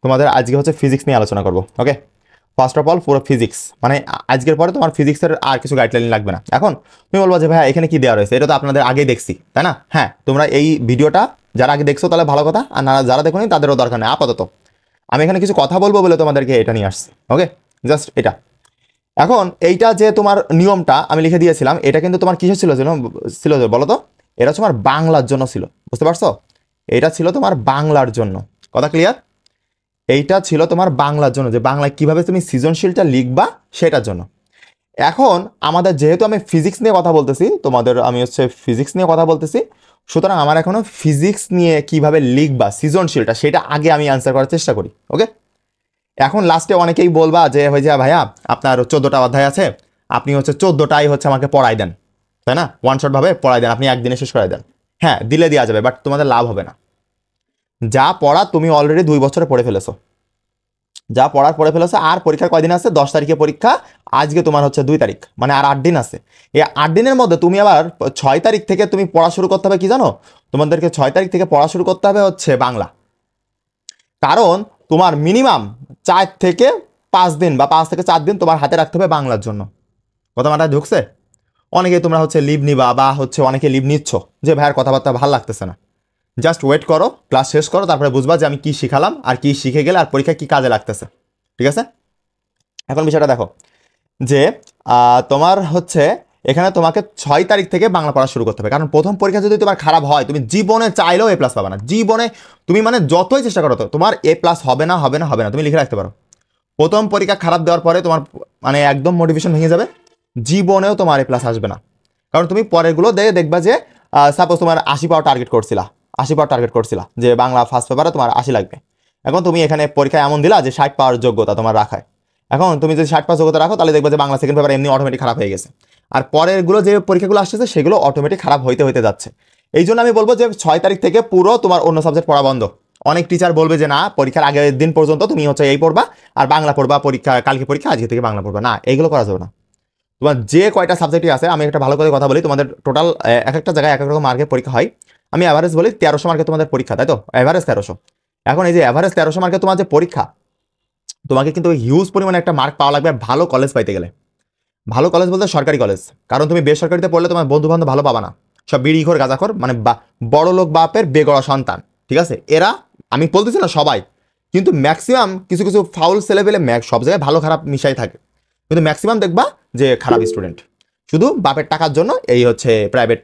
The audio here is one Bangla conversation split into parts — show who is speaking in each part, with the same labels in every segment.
Speaker 1: তোমাদের আজকে হচ্ছে ফিজিক্স নিয়ে আলোচনা করব। ওকে, ফার্স্ট অফ অল পুরো ফিজিক্স, মানে আজকের পরে তোমার ফিজিক্সের আর কিছু গাইডলাইন লাগবে না। এখন তুমি বলবো যে ভাই এখানে কি দেওয়া রয়েছে, এটা তো আপনাদের আগেই দেখছি, তাই না? হ্যাঁ, তোমরা এই ভিডিওটা যারা আগে দেখছো তাহলে ভালো কথা, আর যারা দেখোনি তাদেরও দরকার নেই আপাতত। আমি এখানে কিছু কথা বলবো বলে তোমাদেরকে এটা নিয়ে আসছি। ওকে, জাস্ট এটা। এখন এইটা যে তোমার নিয়মটা আমি লিখে দিয়েছিলাম, এটা কিন্তু তোমার কিসের ছিল বলো তো? এটা তোমার বাংলার জন্য ছিল, বুঝতে পারছো? এটা ছিল তোমার বাংলার জন্য। কথা ক্লিয়ার? এইটা ছিল তোমার বাংলার জন্য, যে বাংলায় কিভাবে তুমি সৃজনশীলটা লিখবা সেটার জন্য। এখন আমাদের যেহেতু আমি ফিজিক্স নিয়ে কথা বলতেছি, তোমাদের আমি হচ্ছে ফিজিক্স নিয়ে কথা বলতেছি, সুতরাং আমার এখনো ফিজিক্স নিয়ে কিভাবে লিখবা সৃজনশীলটা সেটা আগে আমি আনসার করার চেষ্টা করি। ওকে, এখন লাস্টে অনেকেই বলবা যে হয়ে যায় ভাইয়া আপনার 14টা অধ্যায় আছে, আপনি হচ্ছে 14টাই হচ্ছে আমাকে পড়াই দেন, তাই না? ওয়ান শট ভাবে পড়াই দেন, আপনি একদিনে শেষ করাই দেন। হ্যাঁ, দিলে দেওয়া যাবে, বাট তোমাদের লাভ হবে না। যা পড়া তুমি অলরেডি 2 বছরে পড়ে ফেলেছো, যা পড়ার পড়ে ফেলেছো। আর পরীক্ষার কয়দিন আছে? 10 তারিখে পরীক্ষা, আজকে তোমার হচ্ছে 2 তারিখ, মানে আর 8 দিন আছে। এই 8 দিনের মধ্যে তুমি আবার 6 তারিখ থেকে তুমি পড়া শুরু করতে হবে। কি জানো? তোমাদেরকে 6 তারিখ থেকে পড়া শুরু করতে হবে হচ্ছে বাংলা। কারণ তোমার মিনিমাম 4 থেকে 5 দিন বা 5 থেকে 4 দিন তোমার হাতে রাখতে হবে বাংলার জন্য। কথা মাথায় ঢুকছে? অনেকে তোমরা হচ্ছে লিভ নিবা, বা হচ্ছে অনেকে লিভ নিচ্ছ যে ভাইয়ের কথাবার্তা ভালো লাগতেছে না। জাস্ট ওয়েট করো, ক্লাস শেষ করো, তারপরে বুঝবা যে আমি কি শিখালাম আর কি শিখে গেলে আর পরীক্ষা কি কাজে লাগতেছে। ঠিক আছে? এখন বিষয়টা দেখো যে তোমার হচ্ছে এখানে তোমাকে 6 তারিখ থেকে বাংলা পড়া শুরু করতে হবে। কারণ প্রথম পরীক্ষা যদি তোমার খারাপ হয়, তুমি জীবনে চাইলেও এ প্লাস পাবে না। জীবনে তুমি মানে যতই চেষ্টা করো তো তোমার এ প্লাস হবে না, হবে না, হবে না। তুমি লিখে রাখতে পারো, প্রথম পরীক্ষা খারাপ দেওয়ার পরে তোমার মানে একদম মোটিভেশন ভেঙে যাবে, জীবনেও তোমার এ প্লাস আসবে না। কারণ তুমি পরেরগুলো দেখবা যে সাপোজ তোমার 80 পাওয়ার টার্গেট করছিলা, 80 পাওয়ার টার্গেট করছিলা যে বাংলা ফার্স্ট পেপারে তোমার 80 লাগবে। এখন তুমি এখানে পরীক্ষায় এমন দিলা যে 60 পাওয়ার যোগ্যতা তোমার রাখায়। এখন তুমি যদি 60 পাওয়ার যোগ্যতা রাখো, তাহলে দেখবা যে বাংলা সেকেন্ড পেপার এমনি অটোমেটিক খারাপ হয়ে গেছে, আর পরেরগুলো যে পরীক্ষাগুলো আসতেছে সেগুলো অটোমেটিক খারাপ হইতে হইতে যাচ্ছে। এই জন্য আমি বলবো যে 6 তারিখ থেকে পুরো তোমার অন্য সাবজেক্ট পড়া বন্ধ। অনেক টিচার বলবে যে না, পরীক্ষার আগের দিন পর্যন্ত তুমি হচ্ছে এই পড়বা আর বাংলা পড়বা, পরীক্ষা কালকে পরীক্ষা আজকে থেকে বাংলা পড়বা। না, এইগুলো করা যাবে না। তোমার যে কয়টা সাবজেক্টই আছে, আমি একটা ভালো করে কথা বলি, তোমাদের টোটাল এক একটা জায়গায় এক এক রকম মার্কের পরীক্ষা হয়। আমি অ্যাভারেজ বলি 1300 মার্কে তোমাদের পরীক্ষা, তাই তো? অ্যাভারেজ 1300। এখন এই যে অ্যাভারেজ 1300 মার্কে তোমার যে পরীক্ষা, তোমাকে কিন্তু হিউজ পরিমাণে একটা মার্ক পাওয়া লাগবে ভালো কলেজ পাইতে গেলে। ভালো কলেজ বলতে সরকারি কলেজ, কারণ তুমি বেসরকারিতে পড়লে তোমার বন্ধু বান্ধব ভালো পাবা না। সব বিড়িঘর গাঁজাখর, মানে বড় লোক বাপের বেগড়া সন্তান। ঠিক আছে? এরা, আমি বলতেছি না সবাই, কিন্তু ম্যাক্সিমাম কিছু কিছু ফাউল ছেলে পেলে সব জায়গায় ভালো খারাপ মিশাই থাকে, কিন্তু ম্যাক্সিমাম দেখবা যে খারাপ স্টুডেন্ট শুধু বাপের টাকার জন্য এই হচ্ছে প্রাইভেট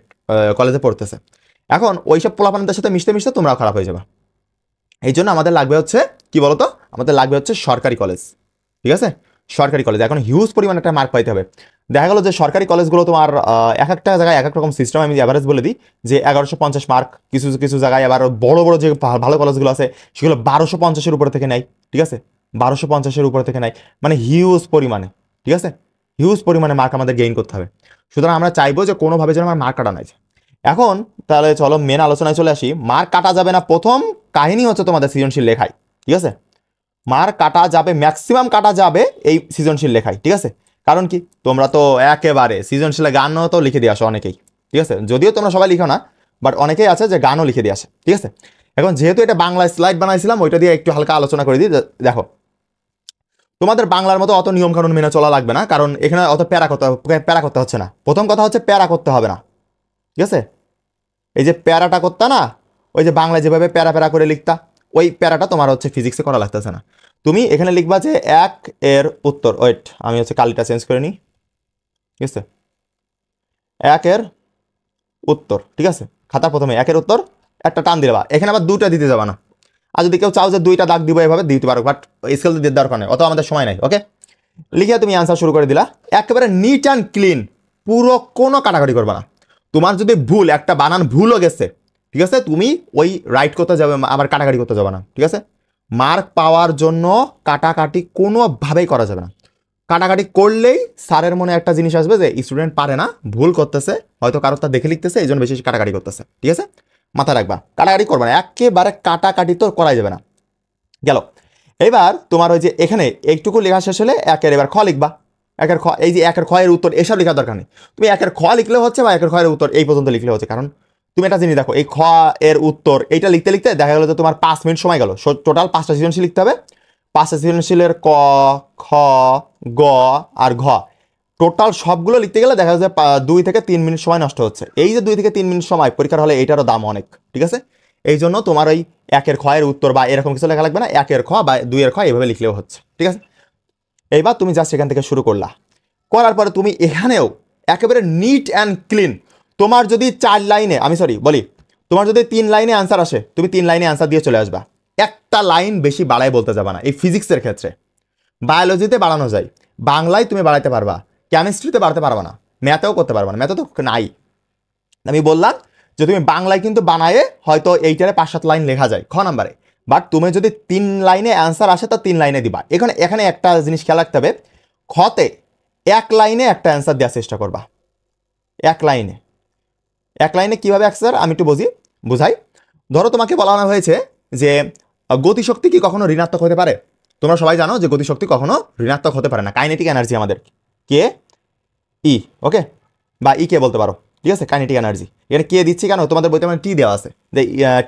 Speaker 1: কলেজে পড়তেছে। এখন ওইসব পোলাপানদের সাথে মিশতে মিশতে তোমরাও খারাপ হয়ে যাবে। এই জন্য আমাদের লাগবে হচ্ছে কি বলতো, আমাদের লাগবে হচ্ছে সরকারি কলেজ। ঠিক আছে? সরকারি কলেজ এখন হিউজ পরিমাণ একটা মার্ক পাইতে হবে। দেখা গেল যে সরকারি কলেজগুলো তোমার এক একটা জায়গায় এক এক রকম সিস্টেম। আমি অ্যাভারেজ বলে দিই যে 1150 মার্ক, কিছু কিছু জায়গায় আবার বড় বড় যে ভালো কলেজগুলো আছে সেগুলো 1250-এর উপরে থেকে নেয়। ঠিক আছে? 1250-এর উপরে থেকে নেয়, মানে হিউজ পরিমাণে। ঠিক আছে? হিউজ পরিমাণে মার্ক আমাদের গেইন করতে হবে। সুতরাং আমরা চাইবো যে কোনোভাবে যেন আমার মার্ক কাটা নাই। এখন তাহলে চলো মেন আলোচনায় চলে আসি। মার্ক কাটা যাবে না, প্রথম কাহিনী হচ্ছে তোমাদের সৃজনশীল লেখায়। ঠিক আছে? মার্ক কাটা যাবে, ম্যাক্সিমাম কাটা যাবে এই সৃজনশীল লেখায়। ঠিক আছে? কারণ কি, তোমরা তো একেবারে সৃজনশীলে গানও তো লিখে দিয়ে আসো অনেকেই। ঠিক আছে? যদিও তোমরা সবাই লিখো না, বাট অনেকেই আছে যে গানও লিখে দিয়ে আসে। ঠিক আছে? এখন যেহেতু এটা বাংলা স্লাইড বানাইছিলাম, ওইটা দিয়ে একটু হালকা আলোচনা করে দিই। দেখো, তোমাদের বাংলার মতো অত নিয়ম কানুন মেনে চলা লাগবে না, কারণ এখানে অত প্যারা করতে হচ্ছে না। প্রথম কথা হচ্ছে প্যারা করতে হবে না। ঠিক আছে? এই যে প্যারাটা করতা না, ওই যে বাংলায় যেভাবে প্যারা প্যারা করে লিখতা, ওই প্যারাটা তোমার হচ্ছে ফিজিক্সে করা লাগতেছে না। তুমি এখানে লিখবা যে 1 এর উত্তর, ওয়েট আমি হচ্ছে কালিটা চেঞ্জ করে নিই। ঠিক আছে? 1 এর উত্তর। ঠিক আছে? খাতার প্রথমে 1 এর উত্তর একটা টান দিলে, বা এখানে আবার 2টা দিতে যাবা না। আর যদি কেউ চাও যে 2টা দাগ দিব, এভাবে দিতে পারো, বাট স্কেল দিয়ে দরকার নেই, অত আমাদের সময় নাই। ওকে, লিখে তুমি আনসার শুরু করে দিলা, একেবারে নিট অ্যান্ড ক্লিন, পুরো কোনো কাটাকাটি করবা না। তোমার যদি ভুল, একটা বানান ভুলও গেছে, ঠিক আছে, তুমি ওই রাইট করতে যাবে, আবার কাটাকাটি করতে যাবে না। ঠিক আছে? মার্ক পাওয়ার জন্য কাটাকাটি কোনোভাবেই করা যাবে না। কাটাকাটি করলেই স্যারের মনে একটা জিনিস আসবে যে স্টুডেন্ট পারে না, ভুল করতেছে, হয়তো কারোর তা দেখে লিখতেছে, এই জন্য বেশি কাটাকাটি করতেছে। ঠিক আছে? মাথা রাখবা, কাটাকাটি করবে না, একেবারে কাটাকাটি তো করাই যাবে না। গেল। এবার তোমার ওই যে এখানে একটুকু লেখা শেষ হলে 1 এর এবার খ লিখবা। 1 এর খ, এই যে 1 এর খ এর উত্তর এসব লেখার দরকার নেই। তুমি 1 এর খ লিখলে হচ্ছে, বা 1 এর খ এর উত্তর এই পর্যন্ত লিখলে হচ্ছে। কারণ তুমি একটা জিনিস দেখো, এই খ এর উত্তর এইটা লিখতে লিখতে দেখা গেলো যে তোমার 5 মিনিট সময় গেল। টোটাল 5টা সৃজনশীল লিখতে হবে। 5টা সৃজনশীলের ক, খ, গ আর ঘ টোটাল সবগুলো লিখতে গেলে দেখা যায় 2 থেকে 3 মিনিট সময় নষ্ট হচ্ছে। এই যে 2 থেকে 3 মিনিট সময় পরীক্ষার হলে এইটারও দাম অনেক, ঠিক আছে। এই জন্য তোমার ওই 1-এর খ এর উত্তর বা এরকম কিছু লেখা লাগবে না, 1-এর খ বা 2-এর খ এইভাবে লিখলেও হচ্ছে, ঠিক আছে। এইবার তুমি জাস্ট এখান থেকে শুরু করলা, করার পরে তুমি এখানেও একেবারে নিট অ্যান্ড ক্লিন। তোমার যদি 4 লাইনে, আমি সরি বলি, তোমার যদি 3 লাইনে অ্যান্সার আসে, তুমি 3 লাইনে অ্যান্সার দিয়ে চলে আসবা। একটা লাইন বেশি বাড়ায় বলতে যাবা না। এই ফিজিক্সের ক্ষেত্রে, বায়োলজিতে বাড়ানো যায়, বাংলায় তুমি বাড়াইতে পারবা, কেমিস্ট্রিতে বাড়াতে পারবা না, ম্যাথেও করতে পারবা না, ম্যাথে তো নাই। আমি বললাম যে তুমি বাংলায় কিন্তু বানায়ে হয়তো এইটারে 5-7 লাইন লেখা যায় খ নাম্বারে, বাট তুমি যদি 3 লাইনে অ্যান্সার আসে তো 3 লাইনে দিবা। এখানে একটা জিনিস খেয়াল রাখতে হবে, খতে 1 লাইনে একটা অ্যান্সার দেওয়ার চেষ্টা করবা। 1 লাইনে কিভাবে অ্যান্সার আমি একটু বুঝাই। ধরো তোমাকে বলানো হয়েছে যে গতিশক্তি কি কখনো ঋণাত্মক হতে পারে? তোমরা সবাই জানো যে গতিশক্তি কখনো ঋণাত্মক হতে পারে না। কাইনেটিক এনার্জি আমাদের কে ই, ওকে, বা ই কে বলতে পারো, ঠিক আছে। কাইনেটিক এনার্জি এখানে কে দিচ্ছি কেন, তোমাদের বইতে মানে টি দেওয়া আছে যে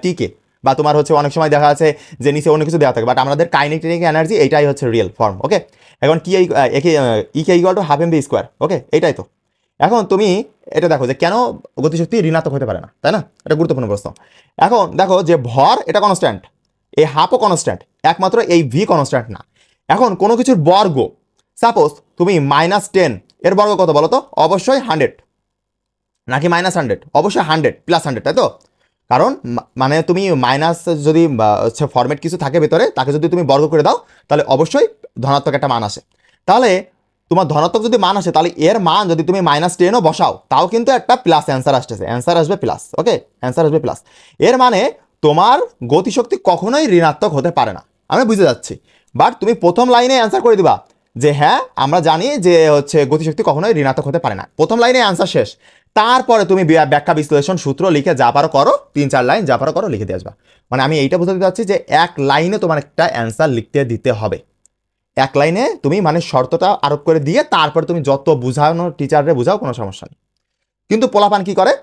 Speaker 1: টি কে, বা তোমার হচ্ছে অনেক সময় দেখা আছে যে নিচে অন্য কিছু দেওয়া থাকে, বাট আমাদের কাইনেটিক এনার্জি এইটাই হচ্ছে রিয়েল ফর্ম, ওকে। এখন কি E K equal to half M V square, okay, এইটাই তো। এখন তুমি এটা দেখো যে কেন গতিশক্তি ঋণাত্মক হতে পারে না, তাই না? এটা গুরুত্বপূর্ণ প্রশ্ন। এখন দেখো যে ভর এটা কনস্ট্যান্ট, এই হাফও কনস্ট্যান্ট, একমাত্র এই ভি কনস্ট্যান্ট না। এখন কোনো কিছুর বর্গ, সাপোজ তুমি -10 এর বর্গ কত বলো তো? অবশ্যই 100, নাকি -100? অবশ্যই 100 + 100, তাই তো? কারণ মানে তুমি মাইনাস যদি হচ্ছে ফরম্যাট কিছু থাকে ভেতরে, তাকে যদি তুমি বর্গ করে দাও তাহলে অবশ্যই ধনাত্মক একটা মান আসে। তাহলে তোমার ধনাত্মক যদি মান আসে, তাহলে এর মান যদি তুমি -10ও বসাও তাও কিন্তু একটা প্লাস অ্যান্সার আসতেছে, অ্যান্সার আসবে প্লাস, ওকে, অ্যান্সার আসবে প্লাস। এর মানে তোমার গতিশক্তি কখনোই ঋণাত্মক হতে পারে না, আমি বুঝে যাচ্ছি। বাট তুমি প্রথম লাইনে অ্যান্সার করে দিবা যে হ্যাঁ আমরা জানি যে হচ্ছে গতিশক্তি কখনোই ঋণাত্মক হতে পারে না, প্রথম লাইনে অ্যান্সার শেষ। তারপরে তুমি ব্যাখ্যা বিশ্লেষণ সূত্র লিখে যা পারো করো, 3-4 লাইন যা পারো করো লিখে দিয়ে আসবা। মানে আমি এইটা বোঝাতে চাচ্ছি যে 1 লাইনে তোমার একটা অ্যান্সার লিখতে দিতে হবে। 1 লাইনে তুমি মানে শর্তটা আরোপ করে দিয়ে তারপরে তুমি যত বুঝানো টিচাররে বুঝাও, কোনো সমস্যা নেই। কিন্তু পোলাপান কি করে,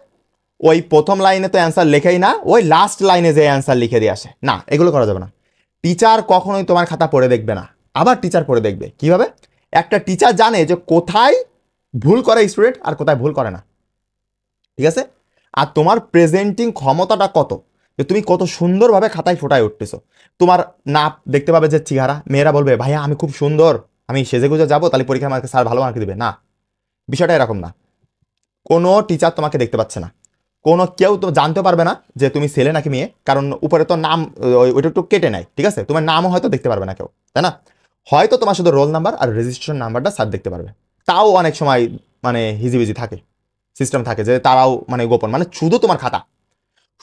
Speaker 1: ওই প্রথম লাইনে তো অ্যান্সার লেখেই না, ওই লাস্ট লাইনে যে অ্যান্সার লিখে দিয়ে আসে। না, এগুলো করা যাবে না। টিচার কখনোই তোমার খাতা পড়ে দেখবে না, আবার টিচার পড়ে দেখবে কিভাবে? একটা টিচার জানে যে কোথায় ভুল করে স্টুডেন্ট আর কোথায় ভুল করে না, ঠিক আছে। আর তোমার প্রেজেন্টিং ক্ষমতাটা কত, যে তুমি কত সুন্দরভাবে খাতায় ফোটায় উঠতেছো। তোমার না দেখতে পাবে যে চেহারা, মেয়েরা বলবে ভাইয়া আমি খুব সুন্দর, আমি সেজেগুজে যাবো, তাহলে পরীক্ষা আমাকে স্যার ভালো মার্ক দিবে না। বিষয়টা এরকম না। কোনো টিচার তোমাকে দেখতে পাচ্ছে না, কোনো কেউ তো জানতে পারবে না যে তুমি ছেলে নাকি মেয়ে, কারণ উপরে তো নাম ওইটা একটু কেটে নেয়, ঠিক আছে। তোমার নামও হয়তো দেখতে পারবে না কেউ, তাই না? হয়তো তোমার শুধু রোল নাম্বার আর রেজিস্ট্রেশন নাম্বারটা স্যার দেখতে পারবে, তাও অনেক সময় মানে হিজিবিজি থাকে, সিস্টেম থাকে যে তারাও মানে গোপন, মানে শুধু তোমার খাতা।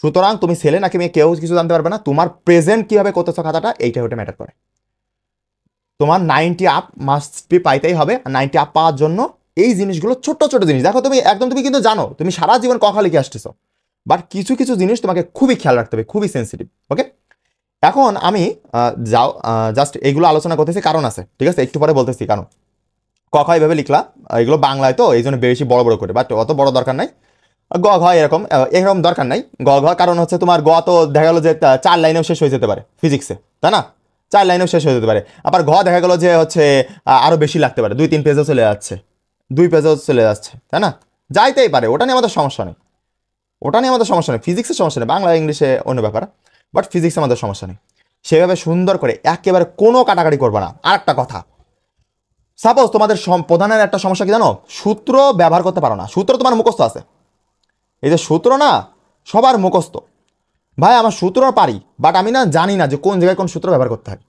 Speaker 1: সুতরাং তুমি ছেলে নাকি মেয়ে কেউ কিছু জানতে পারবে না, তোমার প্রেজেন্ট কিভাবে করতেছো খাতাটা এইটা ওটা ম্যাটার করে। তোমার 90 আপ মাস্ট বি পাইতেই হবে। আর 90 আপ পাওয়ার জন্য এই জিনিসগুলো ছোট ছোট জিনিস দেখো, তুমি একদম তুমি কিন্তু জানো তুমি সারা জীবন ক খ লিখে আসতেছো, বাট কিছু কিছু জিনিস তোমাকে খুবই খেয়াল রাখতে হবে, খুবই সেন্সিটিভ, ওকে। এখন আমি জাস্ট এইগুলো আলোচনা করতেছি, কারণ আছে, ঠিক আছে, একটু পরে বলতেছি কারণ। ক খ এইভাবে লিখলা, এগুলো বাংলায় তো এই জন্য বেশি বড় বড় করে, বাট অত বড় দরকার নাই। গ ঘ এরকম এরকম দরকার নাই। গ ঘ কারণ হচ্ছে তোমার গ তো দেখা গেলো যে 4 লাইনেও শেষ হয়ে যেতে পারে ফিজিক্সে, তাই না? 4 লাইনেও শেষ হয়ে যেতে পারে। আবার ঘ দেখা গেলো যে হচ্ছে আরো বেশি লাগতে পারে, 2-3 পেজও চলে যাচ্ছে, 2 পেজও চলে যাচ্ছে, তাই না? যাইতেই পারে, ওটা নিয়ে আমাদের সমস্যা নেই, ওটা নিয়ে আমাদের সমস্যা নেই। ফিজিক্সের সমস্যা নেই, বাংলা ইংলিশে অন্য ব্যাপার, বাট ফিজিক্সে আমাদের সমস্যা নেই। সেভাবে সুন্দর করে একেবারে কোনো কাটাকাটি করবে না। আর একটা কথা, সাপোজ তোমাদের প্রধানের একটা সমস্যা কি জানো, সূত্র ব্যবহার করতে পারো না। সূত্র তোমার মুখস্থ আছে, এই যে সূত্র না সবার মুখস্থ, ভাই আমার সূত্র পারি, বাট আমি না জানি না যে কোন জায়গায় কোন সূত্র ব্যবহার করতে হয়।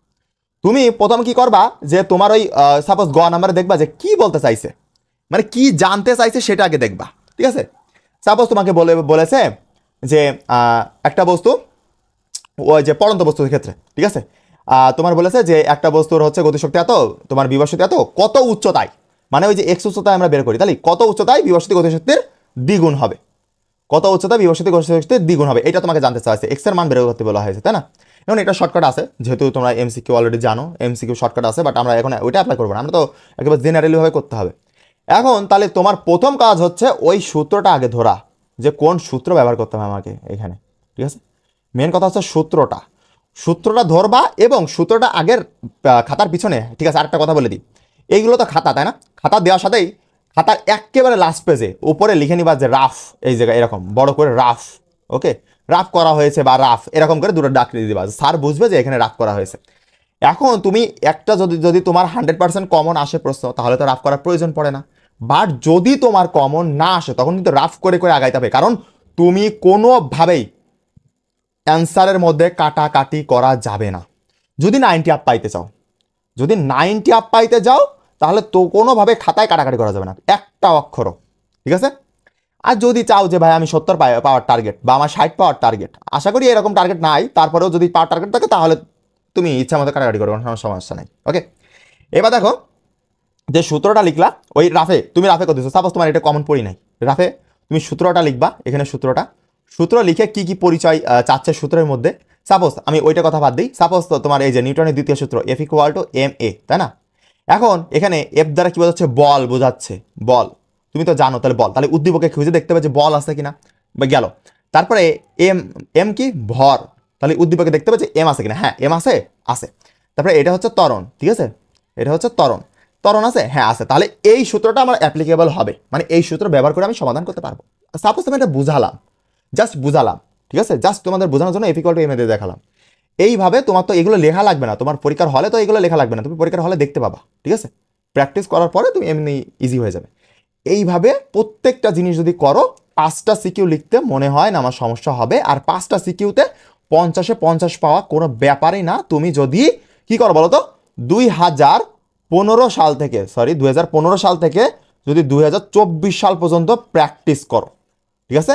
Speaker 1: তুমি প্রথম কি করবা, যে তোমার ওই সাপোজ গ নাম্বারে দেখবা যে কি বলতে চাইছে, মানে কি জানতে চাইছে সেটা আগে দেখবা, ঠিক আছে। সাপোজ তোমাকে বলেছে যে একটা বস্তু, ওই যে পড়ন্ত বস্তুর ক্ষেত্রে, ঠিক আছে, তোমার বলেছে যে একটা বস্তুর হচ্ছে গতিশক্তি এত, তোমার বিভব শক্তি এত, কত উচ্চতায়, মানে ওই যে এক্স উচ্চতায় আমরা বের করি, তাহলে কত উচ্চতায় বিভব শক্তি গতিশক্তির দ্বিগুণ হবে, কত উচ্চতা বিভব শক্তি গতিশক্তির দ্বিগুণ হবে, এটা তোমাকে জানতে চাইছে, এক্স এর মান বের করতে বলা হয়েছে, তাই না? এখন এটা শর্টকাট আছে, যেহেতু তোমরা এমসিকিউ অলরেডি জানো, এমসিকিউ শর্টকাট আছে, বাট আমরা এখন ওইটা অ্যাপ্লাই করবো না, আমরা তো একেবারে জেনারেলি ভাবে করতে হবে। এখন তাহলে তোমার প্রথম কাজ হচ্ছে ওই সূত্রটা আগে ধরা, যে কোন সূত্র ব্যবহার করতে হবে আমাকে এখানে, ঠিক আছে। মেন কথা হচ্ছে সূত্রটা ধরবা এবং সূত্রটা আগের খাতার পিছনে, ঠিক আছে। আরেকটা কথা বলে দিই, এইগুলো তো খাতা, তাই না? খাতা দেওয়ার সাথেই খাতার একেবারে লাস্ট পেজে উপরে লিখে নিবা যে রাফ, এই জায়গায় এরকম বড় করে রাফ, ওকে, রাফ করা হয়েছে বা রাফ, এরকম করে দুটো ডাক দিয়ে দিবা, স্যার বুঝবে যে এখানে রাফ করা হয়েছে। এখন তুমি একটা যদি তোমার 100% কমন আসে প্রশ্ন, তাহলে তো রাফ করার প্রয়োজন পড়ে না। বাট যদি তোমার কমন না আসে, তখন কিন্তু রাফ করে করে আগাইতে হবে, কারণ তুমি কোনোভাবেই অ্যান্সারের মধ্যে কাটাকাটি করা যাবে না। যদি 90 আপ পাইতে চাও, যদি 90 আপ পাইতে যাও, তাহলে তো কোনোভাবে খাতায় কাটাকাটি করা যাবে না একটা অক্ষরও, ঠিক আছে। আর যদি চাও যে ভাই আমি 70 পাওয়ার টার্গেট বা আমার 60 পাওয়ার টার্গেট, আশা করি এরকম টার্গেট নাই, তারপরেও যদি পাওয়ার টার্গেট থাকে তাহলে তুমি ইচ্ছা মতো কাটাকাটি করো, কোনো সমস্যা নাই, ওকে। এবার দেখো যে সূত্রটা লিখলা ওই রাফে, তুমি রাফে করতেছো, সাপোজ তোমার এটা কমন পড়ি নাই, রাফে তুমি সূত্রটা লিখবা, এখানে সূত্র লিখে কি কি পরিচয় চাচ্ছে সূত্রের মধ্যে। সাপোজ আমি ওইটা কথা বাদ দিই, সাপোজ তো তোমার এই যে নিউটনের দ্বিতীয় সূত্র F = ma, তাই না? এখন এখানে এফ দ্বারা কি বোঝাচ্ছে? বল বোঝাচ্ছে, বল, তুমি তো জানো, তাহলে বল, তাহলে উদ্দীপকে খুঁজে দেখতে হবে যে বল আছে কিনা, বা গেল। তারপরে এম কি? ভর, তাহলে উদ্দীপকে দেখতে হবে যে এম আছে কিনা, হ্যাঁ এম আছে। তারপরে এটা হচ্ছে ত্বরণ, ঠিক আছে, এটা হচ্ছে ত্বরণ আছে, হ্যাঁ আছে। তাহলে এই সূত্রটা আমার অ্যাপ্লিকেবল হবে, মানে এই সূত্র ব্যবহার করে আমি সমাধান করতে পারবো। সাপোজ আমি এটা বুঝালাম, জাস্ট বুঝালাম, ঠিক আছে, জাস্ট তোমাদের বোঝানোর জন্য F = ma দিয়ে দেখালাম। এইভাবে তোমার তো এগুলো লেখা লাগবে না, তোমার পরীক্ষার হলে তো এগুলো লেখা লাগবে না, তুমি পরীক্ষার হলে দেখতে পাবা, ঠিক আছে। প্র্যাকটিস করার পরে তুমি এমনি ইজি হয়ে যাবে। এইভাবে প্রত্যেকটা জিনিস যদি করো, 5টা সিকিউ লিখতে মনে হয় না আমার সমস্যা হবে। আর 5টা সিকিউতে 50-এ 50 পাওয়া কোনো ব্যাপারই না। তুমি যদি কি করো বলো তো, 2015 সাল থেকে, সরি 2015 সাল থেকে যদি 2024 সাল পর্যন্ত প্র্যাকটিস করো, ঠিক আছে।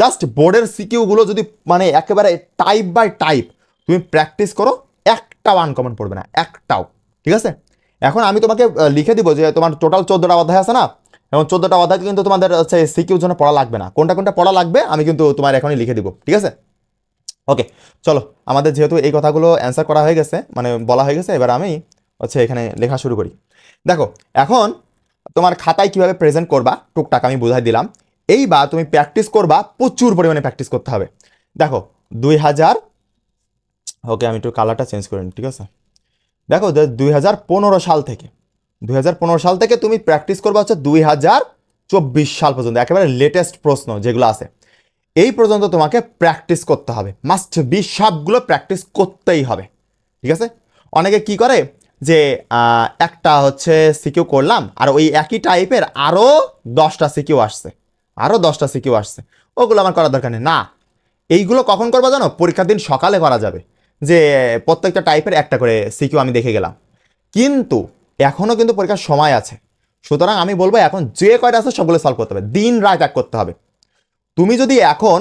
Speaker 1: জাস্ট বোর্ডের সিকিউগুলো যদি মানে একেবারে টাইপ বাই টাইপ তুমি প্র্যাকটিস করো, একটা আনকমন পড়বে না, একটাও, ঠিক আছে। এখন আমি তোমাকে লিখে দিব যে তোমার টোটাল 14টা অধ্যায় আছে না, এবং 14টা অধ্যায় কিন্তু তোমাদের হচ্ছে সিকিউর জন্য পড়া লাগবে না, কোনটা কোনটা পড়া লাগবে আমি কিন্তু তোমার এখনই লিখে দিব, ঠিক আছে। ওকে, চলো, আমাদের যেহেতু এই কথাগুলো অ্যান্সার করা হয়ে গেছে, মানে বলা হয়ে গেছে, এবার আমি হচ্ছে এখানে লেখা শুরু করি। দেখো এখন তোমার খাতায় কিভাবে প্রেজেন্ট করবা টুকটাক আমি বুঝাই দিলাম। এইবার তুমি প্র্যাকটিস করবা, প্রচুর পরিমাণে প্র্যাকটিস করতে হবে। দেখো 2000, ওকে আমি একটু কালারটা চেঞ্জ করে নিই, ঠিক আছে। দেখো 2015 সাল থেকে 2015 সাল থেকে তুমি প্র্যাকটিস করবা হচ্ছে 2024 সাল পর্যন্ত, একেবারে লেটেস্ট প্রশ্ন যেগুলো আছে এই পর্যন্ত তোমাকে প্র্যাকটিস করতে হবে, মাস্ট বি, সবগুলো প্র্যাকটিস করতেই হবে, ঠিক আছে। অনেকে কি করে যে একটা হচ্ছে সিকিউ করলাম আর ওই একই টাইপের আরও 10টা সিকিউ আসছে, ওগুলো আমার করার দরকার নেই না। এইগুলো কখন করবা জানো? পরীক্ষার দিন সকালে করা যাবে, যে প্রত্যেকটা টাইপের একটা করে সিকিউ আমি দেখে গেলাম। কিন্তু এখনও কিন্তু পরীক্ষার সময় আছে, সুতরাং আমি বলবো এখন যে কয়টা আছে সবগুলো সলভ করতে হবে, দিন রাত এক করতে হবে। তুমি যদি এখন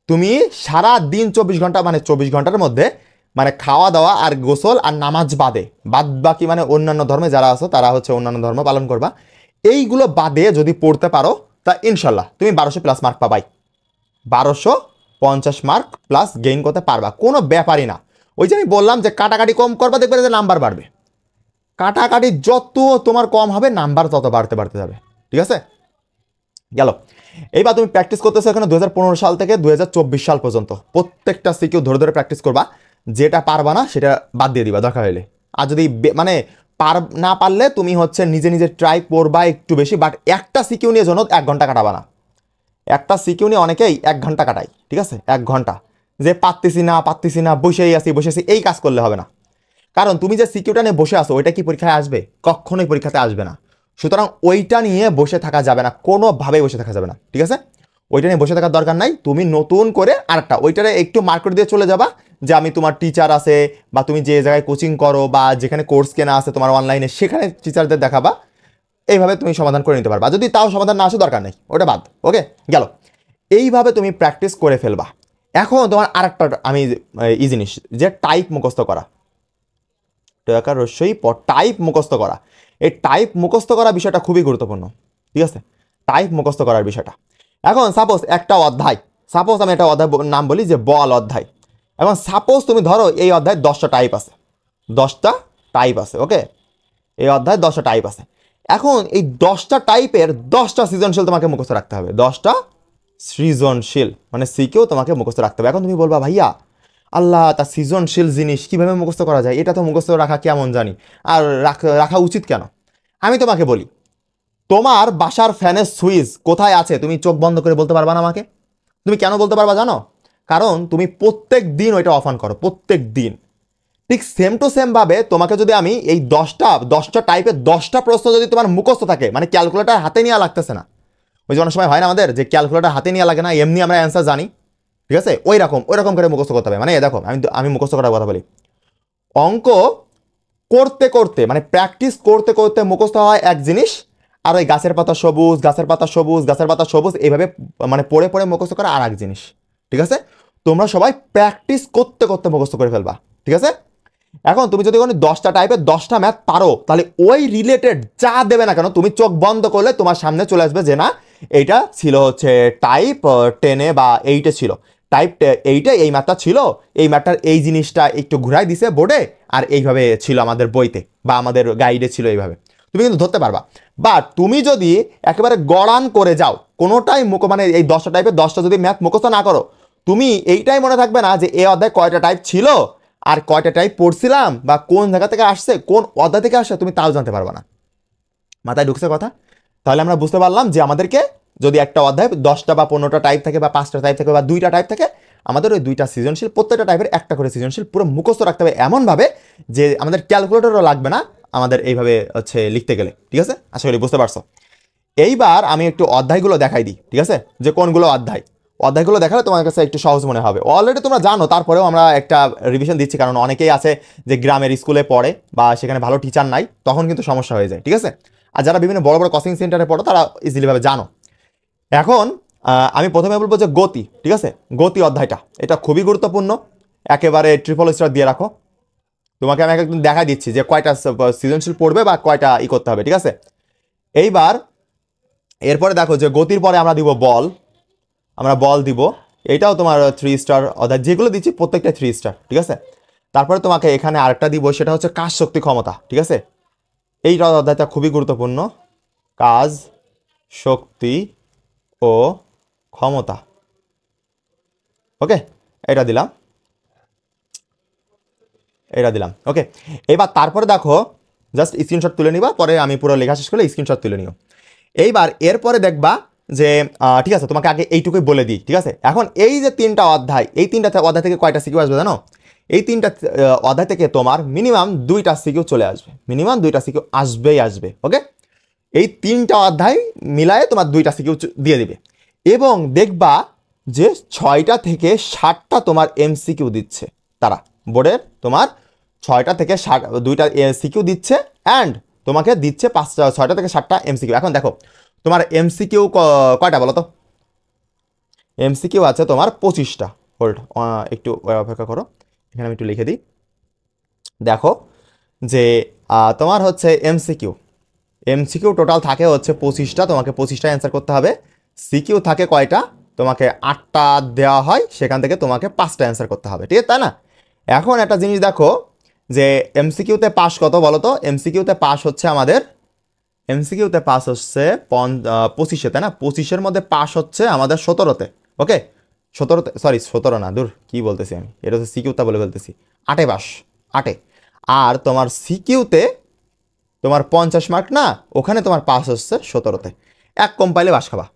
Speaker 1: তুমি সারা দিন 24 ঘন্টা, মানে 24 ঘন্টার মধ্যে মানে খাওয়া দাওয়া আর গোসল আর নামাজ বাদ বাকি মানে অন্যান্য ধর্মে যারা আছো তারা হচ্ছে অন্যান্য ধর্ম পালন করবা, এইগুলো বাদে যদি পড়তে পারো তা ইনশাল্লাহ তুমি 1200+ মার্ক পাবাই, 1250 মার্ক প্লাস গেইন করতে পারবা, কোনো ব্যাপারই না। ওই যে আমি বললাম যে কাটাকাটি কম করবা, দেখবে যে নাম্বার বাড়বে, কাটাকাটি যত তোমার কম হবে নাম্বার তত বাড়তে যাবে, ঠিক আছে। গেল। এইবার তুমি প্র্যাকটিস করতেছো এখানে 2015 সাল থেকে 2024 সাল পর্যন্ত, প্রত্যেকটা সিকিউ ধরে ধরে প্র্যাকটিস করবা, যেটা পারবা না সেটা বাদ দিয়ে দিবা দরকার হলে। আর যদি মানে না পারলে তুমি হচ্ছে নিজে নিজে ট্রাই করবা একটু বেশি, বাট একটা সিকিউ নিয়ে জন্য 1 ঘন্টা কাটাবা না। একটা সিকিউ নিয়ে অনেকেই 1 ঘন্টা কাটাই, ঠিক আছে, 1 ঘন্টা, যে পারতেছি না বসেই আছি এই কাজ করলে হবে না। কারণ তুমি যে সিকিউটা নিয়ে বসে আসো ওইটা কি পরীক্ষায় আসবে? কখনোই পরীক্ষাতে আসবে না। সুতরাং ওইটা নিয়ে বসে থাকা যাবে না, কোনোভাবেই বসে থাকা যাবে না, ঠিক আছে। ওইটা নিয়ে বসে থাকার দরকার নাই, তুমি নতুন করে আরেকটা ওইটারে একটু মার্কেট দিয়ে চলে যাবা, যে আমি তোমার টিচার আছে বা তুমি যে জায়গায় কোচিং করো বা যেখানে কোর্স কেনা আছে তোমার অনলাইনে, সেখানে টিচারদের দেখাবা, এইভাবে তুমি সমাধান করে নিতে পারবা। যদি তাও সমাধান না আসে দরকার নেই, ওটা বাদ, ওকে গেল। এইভাবে তুমি প্র্যাকটিস করে ফেলবা। এখন তোমার আরেকটা আমি এই জিনিস যে টাইপ মুখস্থ করা, টাকার রস্যই টাইপ মুখস্থ করা, এই টাইপ মুখস্থ করা বিষয়টা খুবই গুরুত্বপূর্ণ, ঠিক আছে, টাইপ মুখস্থ করার বিষয়টা। এখন সাপোজ একটা অধ্যায়, সাপোজ আমি একটা অধ্যায় নাম বলি যে বল অধ্যায়। এখন সাপোজ তুমি ধরো এই অধ্যায় 10টা টাইপ আছে, 10টা টাইপ আছে, ওকে, এই অধ্যায় 10টা টাইপ আছে। এখন এই 10টা টাইপের 10টা সৃজনশীল তোমাকে মুখস্থ রাখতে হবে, 10টা সৃজনশীল মানে সিকেও তোমাকে মুখস্থ রাখতে হবে। এখন তুমি বলবা ভাইয়া আল্লাহ, তা সৃজনশীল জিনিস কিভাবে মুখস্থ করা যায়, এটা তো মুখস্থ রাখা কেমন জানি, আর রাখা উচিত কেন? আমি তোমাকে বলি, তোমার বাসার ফ্যানের সুইচ কোথায় আছে তুমি চোখ বন্ধ করে বলতে পারবা না আমাকে? তুমি কেন বলতে পারবা জানো? কারণ তুমি প্রত্যেক দিন ওইটা অফ অন করো, প্রত্যেক দিন। ঠিক সেম টু সেম ভাবে তোমাকে যদি আমি এই 10টা টাইপের 10টা প্রশ্ন যদি তোমার মুখস্থ থাকে, মানে ক্যালকুলেটার হাতে নেওয়া লাগতেছে না, ওই যে অনেক সময় হয় না আমাদের যে ক্যালকুলেটার হাতে নেওয়া লাগে না, এমনি আমরা অ্যান্সার জানি, ঠিক আছে? ওই রকম করে মুখস্থ করতে হবে। মানে দেখো আমি মুখস্থ করার কথা বলি, অঙ্ক করতে করতে মানে প্র্যাকটিস করতে করতে মুখস্থ হয় এক জিনিস, আর ওই গাছের পাতা সবুজ, গাছের পাতা সবুজ, গাছের পাতা সবুজ এইভাবে মানে পড়ে পড়ে মুখস্থ করা আর এক জিনিস, ঠিক আছে? তোমরা সবাই প্র্যাকটিস করতে করতে মুখস্থ করে ফেলবা, ঠিক আছে? এখন তুমি যদি কোনো 10টা টাইপের 10টা ম্যাথ পারো, তাহলে ওই রিলেটেড যা দেবে না কেন তুমি চোখ বন্ধ করলে তোমার সামনে চলে আসবে যে না এইটা ছিল হচ্ছে টাইপ 10-এ বা 8-এ ছিল, টাইপ 8-এ এই ম্যাথটা ছিল, এই ম্যাথটার এই জিনিসটা একটু ঘুরাই দিছে বোর্ডে, আর এইভাবে ছিল আমাদের বইতে বা আমাদের গাইডে ছিল এইভাবে, তুমি কিন্তু ধরতে পারবা। বাট তুমি যদি একেবারে গড়ান করে যাও, কোনোটাই মানে এই 10টা টাইপের 10টা যদি ম্যাথ মুখস্থ না করো, তুমি এইটাই মনে থাকবে না যে এ অধ্যায় কয়টা টাইপ ছিল আর কয়টা টাইপ পড়ছিলাম বা কোন জায়গা থেকে আসছে, কোন অধ্যায় থেকে আসছে, তুমি তাও জানতে পারবে না। মাথায় ঢুকছে কথা? তাহলে আমরা বুঝতে পারলাম যে আমাদেরকে যদি একটা অধ্যায় 10টা বা 15টা টাইপ থাকে বা 5টা টাইপ থাকে বা 2টা টাইপ থাকে, আমাদের ওই 2টা সৃজনশীল প্রত্যেকটা টাইপের একটা করে সৃজনশীল পুরো মুখস্থ রাখতে হবে এমনভাবে যে আমাদের ক্যালকুলেটরও লাগবে না আমাদের এইভাবে হচ্ছে লিখতে গেলে, ঠিক আছে? আশা করি বুঝতে পারছো। এইবার আমি একটু অধ্যায়গুলো দেখাই দিই, ঠিক আছে, যে কোনগুলো অধ্যায়গুলো দেখালে তোমার কাছে একটু সহজ মনে হবে। অলরেডি তোমরা জানো, তারপরেও আমরা একটা রিভিশন দিচ্ছি, কারণ অনেকেই আছে যে গ্রামের স্কুলে পড়ে বা সেখানে ভালো টিচার নাই, তখন কিন্তু সমস্যা হয়ে যায়, ঠিক আছে? আর যারা বিভিন্ন বড় বড় কোচিং সেন্টারে পড়ো তারা ইজিলিভাবে জানো। এখন আমি প্রথমে বলবো যে গতি, ঠিক আছে? গতি অধ্যায়টা এটা খুবই গুরুত্বপূর্ণ, একেবারে ট্রিপল স্টার দিয়ে রাখো। তোমাকে আমি একদিন দেখা দিচ্ছি যে কয়টা সৃজনশীল পড়বে বা কয়টা করতে হবে, ঠিক আছে? এইবার এরপরে দেখো যে গতির পরে আমরা দিব বল, আমরা বল দিব, এটাও তোমার 3 স্টার অর্থাৎ যেগুলো দিচ্ছি প্রত্যেকটা 3 স্টার, ঠিক আছে? তারপরে তোমাকে এখানে আরেকটা দিব, সেটা হচ্ছে কাজ শক্তি ক্ষমতা, ঠিক আছে? এই অধ্যায়টা খুবই গুরুত্বপূর্ণ, কাজ শক্তি ও ক্ষমতা। ওকে, এটা দিলাম, ওকে। এবার তারপরে দেখো জাস্ট স্ক্রিনশট তুলে নিবা, পরে আমি পুরো লেখা শেষ করলে স্ক্রিনশট তুলে নিও। এইবার এরপরে দেখবা যে ঠিক আছে, তোমাকে আগে এইটুকুই বলে দিই, ঠিক আছে? এখন এই যে 3টা অধ্যায়, এই 3টা অধ্যায় থেকে কয়টা সিকিউ আসবে জানো? এই 3টা অধ্যায় থেকে তোমার মিনিমাম 2টা সিকিউ চলে আসবে, মিনিমাম 2টা সিকিউ আসবে, ওকে? এই 3টা অধ্যায় মিলায়ে তোমার 2টা সিকিউ দিয়ে দিবে, এবং দেখবা যে 6টা থেকে 7টা তোমার এমসিকিউ দিচ্ছে তারা, বোর্ডের তোমার 6টা থেকে 2টা সিকিউ দিচ্ছে, অ্যান্ড তোমাকে দিচ্ছে 6টা থেকে 7টা এমসিকিউ। এখন দেখো তোমার এমসিকিউ কয়টা বলো তো? এমসিকিউ আছে তোমার 25টা। হোল্ড, একটু অপেক্ষা করো, এখানে আমি একটু লিখে দিই। দেখো যে তোমার হচ্ছে এমসিকিউ টোটাল থাকে হচ্ছে 25টা, তোমাকে 25টা অ্যান্সার করতে হবে। সিকিউ থাকে কয়টা? তোমাকে 8টা দেওয়া হয়, সেখান থেকে তোমাকে 5টা অ্যান্সার করতে হবে, ঠিক আছে? তাই না? এখন একটা জিনিস দেখো যে এমসিকিউতে পাস কত বলো তো? এমসিকিউতে পাস হচ্ছে আমাদের 25-এ, তাই না? 25-এর মধ্যে পাস হচ্ছে আমাদের 17-তে, ওকে? 17-তে, সরি 17 না, দূর কি বলতেছি আমি, এটা হচ্ছে সিকিউটা বলে ফেলতেছি। 8-এ পাস, 8-এ। আর তোমার সিকিউতে তোমার 50 মার্ক না, ওখানে তোমার পাস হচ্ছে 17-তে। এক কম পাইলে বাস খাবা।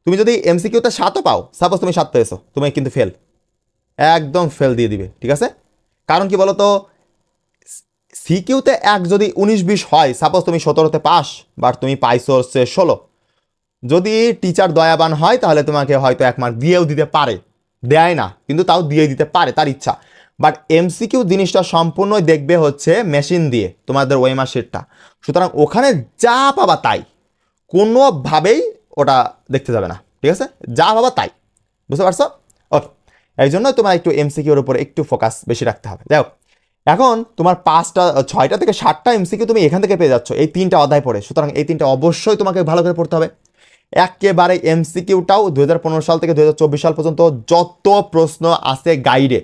Speaker 1: তুমি যদি এমসিকিউতে 7ও পাও, সাপোজ তুমি 7 পেয়েছো, তুমি কিন্তু ফেল, একদম ফেল দিয়ে দিবে, ঠিক আছে? কারণ কি বলতো, সিকিউতে যদি 19-20 হয়, সাপোজ তুমি 17-তে পাস, বাট তুমি পাইছো হচ্ছে 16, যদি টিচার দয়াবান হয় তাহলে তোমাকে হয়তো 1 মার্ক দিয়েও দিতে পারে, দেয় না কিন্তু তাও দিয়ে দিতে পারে, তার ইচ্ছা। বাট এমসিকিউ জিনিসটা সম্পূর্ণই দেখবে হচ্ছে মেশিন দিয়ে তোমাদের ওয়েমার শিটটা, সুতরাং ওখানে যা পাবা তাই, কোনোভাবেই ওটা দেখতে যাবে না, ঠিক আছে? যা পাবা তাই, বুঝতে পারছো? ওকে, এই জন্য তোমার একটু এমসিকিউর উপরে একটু ফোকাস বেশি রাখতে হবে। দেখো এখন তোমার 6টা থেকে 7টা এমসিকিউ তুমি এখান থেকে পেয়ে যাচ্ছ এই 3টা অধ্যায় পড়ে, সুতরাং এই 3টা অবশ্যই তোমাকে ভালো করে পড়তে হবে। একেবারে এমসিকিউটাও 2015 সাল থেকে 2024 সাল পর্যন্ত যত প্রশ্ন আছে গাইডে,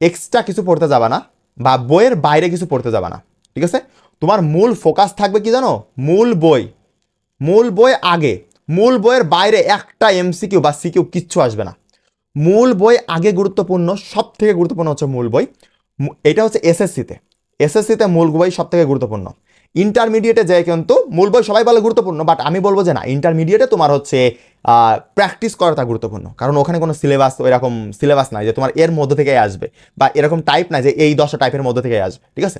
Speaker 1: এক্সট্রা কিছু পড়তে যাবা না বা বইয়ের বাইরে কিছু পড়তে যাবা না, ঠিক আছে? তোমার মূল ফোকাস থাকবে কি জানো, মূল বই আগে, মূল বইয়ের বাইরে একটা এমসিকিউ বা সিকিউ কিচ্ছু আসবে না। মূল বই আগে গুরুত্বপূর্ণ, সব থেকে গুরুত্বপূর্ণ হচ্ছে মূল বই। এটা হচ্ছে এসএসসিতে মূল বই সব থেকে গুরুত্বপূর্ণ। ইন্টারমিডিয়েটে যায় কিন্তু মূল বই সবাই বলে গুরুত্বপূর্ণ, বাট আমি বলবো যে না, ইন্টারমিডিয়েটে তোমার হচ্ছে প্র্যাকটিস করাটা গুরুত্বপূর্ণ, কারণ ওখানে কোনো সিলেবাস, এরকম সিলেবাস নাই যে তোমার এর মধ্যে থেকেই আসবে, বা এরকম টাইপ নাই যে এই 10টা টাইপের মধ্যে থেকেই আসবে, ঠিক আছে।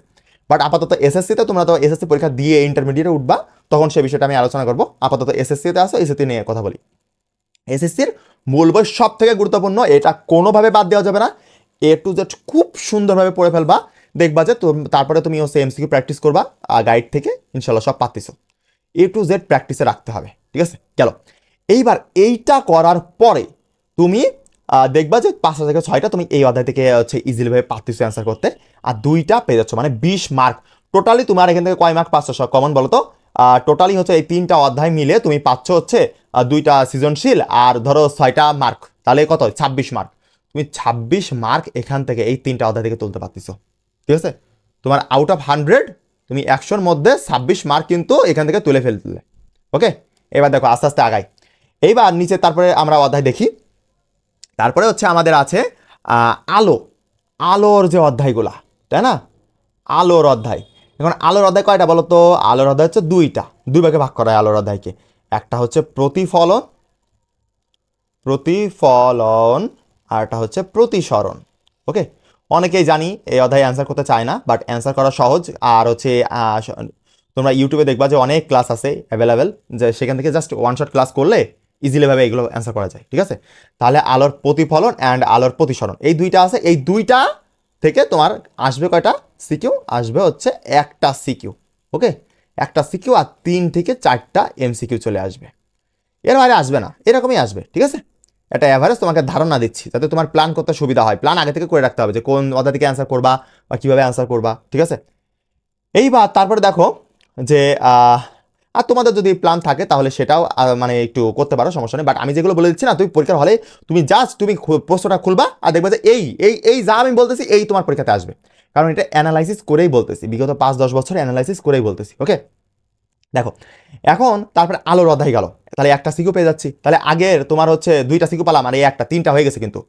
Speaker 1: বাট আপাতত এসএসসিতে তোমরা তো এসএসসি পরীক্ষা দিয়ে ইন্টারমিডিয়েটে উঠবা, তখন সে বিষয়টা আমি আলোচনা করবো। আপাতত এসএসসিতে আসো, এসএসসি নিয়ে কথা বলি। এসএসসির মূল বই সব থেকে গুরুত্বপূর্ণ, এটা কোনোভাবে বাদ দেওয়া যাবে না। এ টু জেড খুব সুন্দরভাবে পড়ে ফেলবা, দেখবা যে তারপরে তুমি হচ্ছে এমসিকিউ প্র্যাকটিস করবা গাইড থেকে, ইনশাল্লাহ সব পাচ্ছিছো। এ টু জেড প্র্যাকটিসে রাখতে হবে, ঠিক আছে। গেল, এইবার এইটা করার পরে তুমি দেখবা যে 5টা থেকে 6টা তুমি এই অধ্যায় থেকে হচ্ছে ইজিলিভাবে পাচ্ছিছো অ্যান্সার করতে, আর 2টা পেয়ে যাচ্ছ, মানে 20 মার্ক টোটালি। তোমার এখান থেকে কয় মার্ক পাচ্ছ সব কমন বলো তো? টোটালি হচ্ছে এই 3টা অধ্যায় মিলে তুমি পাচ্ছ হচ্ছে 2টা সৃজনশীল আর ধরো 6টা মার্ক, তাহলে কত? 26 মার্ক। তুমি 26 মার্ক এখান থেকে এই 3টা অধ্যায় থেকে তুলতে পারতেছো, ঠিক আছে। তোমার আউট অফ 100 তুমি 100-র মধ্যে 26 মার্ক কিন্তু এখান থেকে তুলে ফেলতে। ওকে, এবার দেখো আস্তে আস্তে আগাই। এইবার নিচে তারপরে আমরা অধ্যায় দেখি। তারপরে হচ্ছে আমাদের আছে আলোর যে অধ্যায়গুলা, তাই না? আলোর অধ্যায়, এখন আলোর অধ্যায় কয়টা বলো তো? আলোর অধ্যায় হচ্ছে 2টা, 2 ভাগে ভাগ করা হয় আলোর অধ্যায়কে। একটা হচ্ছে প্রতিফলন আর একটা হচ্ছে প্রতিসরণ। ওকে, অনেকেই জানি এই অধ্যায়ে অ্যান্সার করতে চায় না, বাট অ্যান্সার করা সহজ। আর হচ্ছে তোমরা ইউটিউবে দেখবা যে অনেক ক্লাস আছে অ্যাভেলেবেল, যে সেখান থেকে জাস্ট ওয়ান শট ক্লাস করলে ইজিলিভাবে এগুলো অ্যান্সার করা যায়, ঠিক আছে। তাহলে আলোর প্রতিফলন অ্যান্ড আলোর প্রতিসরণ, এই 2টা আছে। এই 2টা থেকে তোমার আসবে কয়টা সিকিউ? আসবে হচ্ছে একটা সিকিউ। ওকে, একটা সিকিউ, আর 3 থেকে 4টা এমসিকিউ চলে আসবে। এর বাইরে আসবে না, এরকমই আসবে, ঠিক আছে। একটা অ্যাভারেজ তোমাকে ধারণা দিচ্ছি, যাতে তোমার প্ল্যান করতে সুবিধা হয়। প্ল্যান আগে থেকে করে রাখতে হবে যে কোন অধ্যায় থেকে অ্যান্সার করবা বা কীভাবে অ্যান্সার করবা, ঠিক আছে। এইবার তারপরে দেখো যে আর তোমাদের যদি প্ল্যান থাকে তাহলে সেটাও মানে একটু করতে পারো, সমস্যা নেই। বাট আমি যেগুলো বলে দিচ্ছি না, তুমি পরীক্ষার হলে তুমি জাস্ট তুমি প্রশ্নটা খুলবা আর দেখবা যে এই এই এই যা আমি বলতেছি এই তোমার পরীক্ষাতে আসবে, কারণ এটা অ্যানালাইসিস করেই বলতেছি, বিগত 5-10 বছর অ্যানালাইসিস করেই বলতেছি। ওকে, দেখো এখন তারপরে আলোর অধ্যায় গেল, তাহলে একটা সিকিউ পেয়ে যাচ্ছি। তাহলে আগের তোমার হচ্ছে 2টা সিকিউ পেলাম, আর এই একটা, 3টা হয়ে গেছে কিন্তু,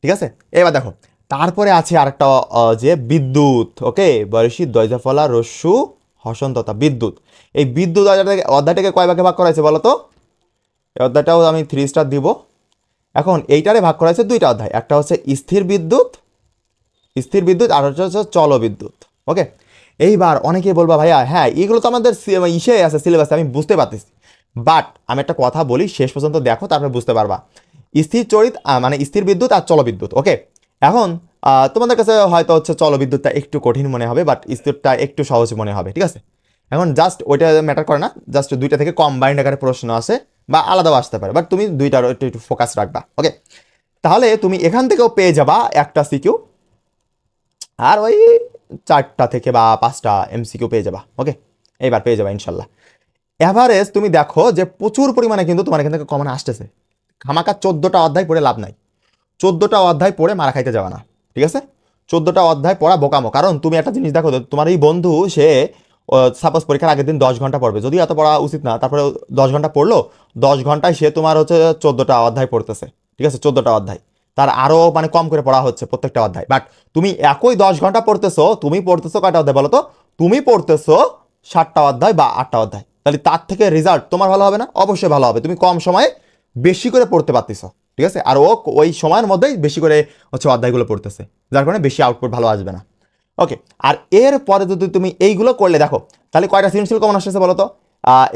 Speaker 1: ঠিক আছে। এবার দেখো তারপরে আছে আরেকটা যে বিদ্যুৎ। ওকে, বয়সী দয়জাফলা রস্যু হসন্ততা, বিদ্যুৎ। এই বিদ্যুৎ অধ্যায়টাকে কয় ভাগে ভাগ করা হয়েছে বলো তো? এই অধ্যায়টাও আমি 3 স্টার দিব। এখন এইটারে ভাগ করা হয়েছে 2টা অধ্যায়, একটা হচ্ছে স্থির বিদ্যুৎ আর হচ্ছে চলবিদ্যুৎ। ওকে, এইবার অনেকে বলবা ভাইয়া হ্যাঁ এগুলো তো আমাদের ইসে আছে, সিলেবাসে, আমি বুঝতে পারতেছি। বাট আমি একটা কথা বলি, শেষ পর্যন্ত দেখো, তারপরে বুঝতে পারবা। মানে স্থির বিদ্যুৎ আর চলবিদ্যুৎ। ওকে, এখন তোমাদের কাছে হয়তো হচ্ছে চলবিদ্যুৎটা একটু কঠিন মনে হবে, বাট স্থিরটা একটু সহজ মনে হবে, ঠিক আছে। এখন জাস্ট ওইটা ম্যাটার করে না, জাস্ট 2টা থেকে কম্বাইন্ড আকারে প্রশ্ন আসে বা আলাদাও আসতে পারে, বাট তুমি 2টার একটু ফোকাস রাখবা। ওকে, তাহলে তুমি এখান থেকেও পেয়ে যাবা একটা সিকিউ, আর ওই 4টা থেকে বা 5টা এমসিকিউ পেয়ে যাবা। ওকে, এইবার পেয়ে যাবা ইনশাল্লাহ। অ্যাভারেজ তুমি দেখো যে প্রচুর পরিমাণে কিন্তু তোমার এখান থেকে কমন আসতেছে। খামাকা 14টা অধ্যায় পড়ে লাভ নাই, 14টা অধ্যায় পড়ে মারা খাইতে যাওয়া না, ঠিক আছে। 14টা অধ্যায় পড়া বোকামো, কারণ তুমি একটা জিনিস দেখো, তোমার এই বন্ধু সে সাপোজ পরীক্ষার আগের দিন 10 ঘন্টা পড়বে, যদি এত পড়া উচিত না, তারপরে 10 ঘন্টা পড়লো, 10 ঘন্টায় সে তোমার হচ্ছে 14টা অধ্যায় পড়তেছে, ঠিক আছে। 14টা অধ্যায়, তার আরও মানে কম করে পড়া হচ্ছে প্রত্যেকটা অধ্যায়। বাট তুমি একই 10 ঘন্টা পড়তেছো, তুমি পড়তেছো কয়টা অধ্যায় বলো তো? তুমি পড়তেছো 7টা অধ্যায় বা 8টা অধ্যায়। তাহলে তার থেকে রেজাল্ট তোমার ভালো হবে না? অবশ্যই ভালো হবে, তুমি কম সময়ে বেশি করে পড়তে পারতেছো, ঠিক আছে। আর ও ওই সময়ের মধ্যেই বেশি করে হচ্ছে অধ্যায়গুলো পড়তেছে, যার কারণে বেশি আউটপুট ভালো আসবে না। ওকে, আর এর পরে যদি তুমি এইগুলো করলে দেখো, তাহলে কয়টা সৃজনশীল কমন আসতেছে বলো তো?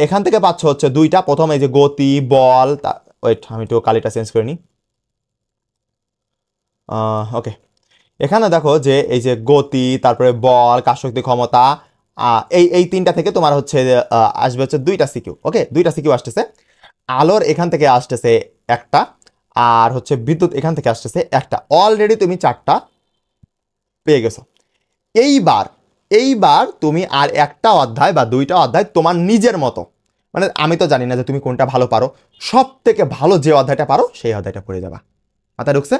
Speaker 1: এখান থেকে পাচ্ছ হচ্ছে 2টা। প্রথম এই যে গতি, বল, ওয়েট আমি একটু কালিটা চেঞ্জ করে নিই। ওকে, এখানে দেখো যে এই যে গতি, তারপরে বল, কাজশক্তি, ক্ষমতা, এই 3টা থেকে তোমার হচ্ছে আসবে হচ্ছে 2টা সিকিউ। ওকে, 2টা সিকিউ আসতেছে। আলোর এখান থেকে আসতেছে একটা, আর হচ্ছে বিদ্যুৎ এখান থেকে আসতেছে একটা। অলরেডি তুমি 4টা পেয়ে গেছো। এইবার তুমি আর একটা অধ্যায় বা 2টা অধ্যায় তোমার নিজের মতো, মানে আমি তো জানি না যে তুমি কোনটা ভালো পারো, সব থেকে ভালো যে অধ্যায়টা পারো সেই অধ্যায়টা পড়ে যাবা। মাথায় ঢুকছে?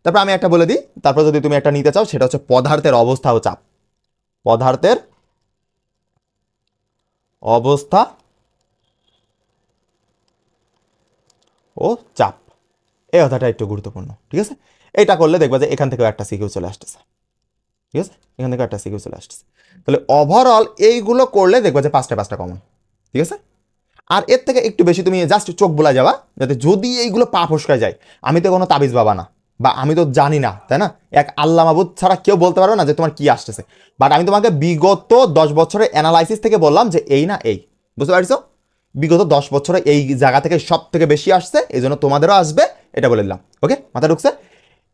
Speaker 1: তারপর আমি একটা বলে দিই, তারপর যদি তুমি একটা নিতে চাও, সেটা হচ্ছে পদার্থের অবস্থা ও চাপ। পদার্থের অবস্থা ও চাপ, এই কথাটা একটু গুরুত্বপূর্ণ। ঠিক আছে, এইটা করলে দেখবা যে এখান থেকেও একটা সিকিউ চলে আসতেছে। ঠিক আছে, এখান থেকে একটা সিকিউ চলে আসতেছে। তাহলে ওভারঅল এইগুলো করলে দেখবা যে 5টা কমন। ঠিক আছে, আর এর থেকে একটু বেশি তুমি জাস্ট চোখ বোলা যাবা, যাতে যদি এইগুলো পা ফসকায় যায়। আমি তো কোনো তাবিজ বাবা না, বা আমি তো জানি না, তাই না? এক আল্লাহ মাহবুদ ছাড়া কেউ বলতে পারবে না যে তোমার কি আসতেছে। বাট আমি তোমাকে বিগত 10 বছরের অ্যানালাইসিস থেকে বললাম যে এই না এই, বুঝতে পারছো? বিগত 10 বছরে এই জায়গা থেকে সব থেকে বেশি আসছে, এই জন্য তোমাদেরও আসবে, এটা বলে দিলাম। ওকে, মাথা ঢুকছে?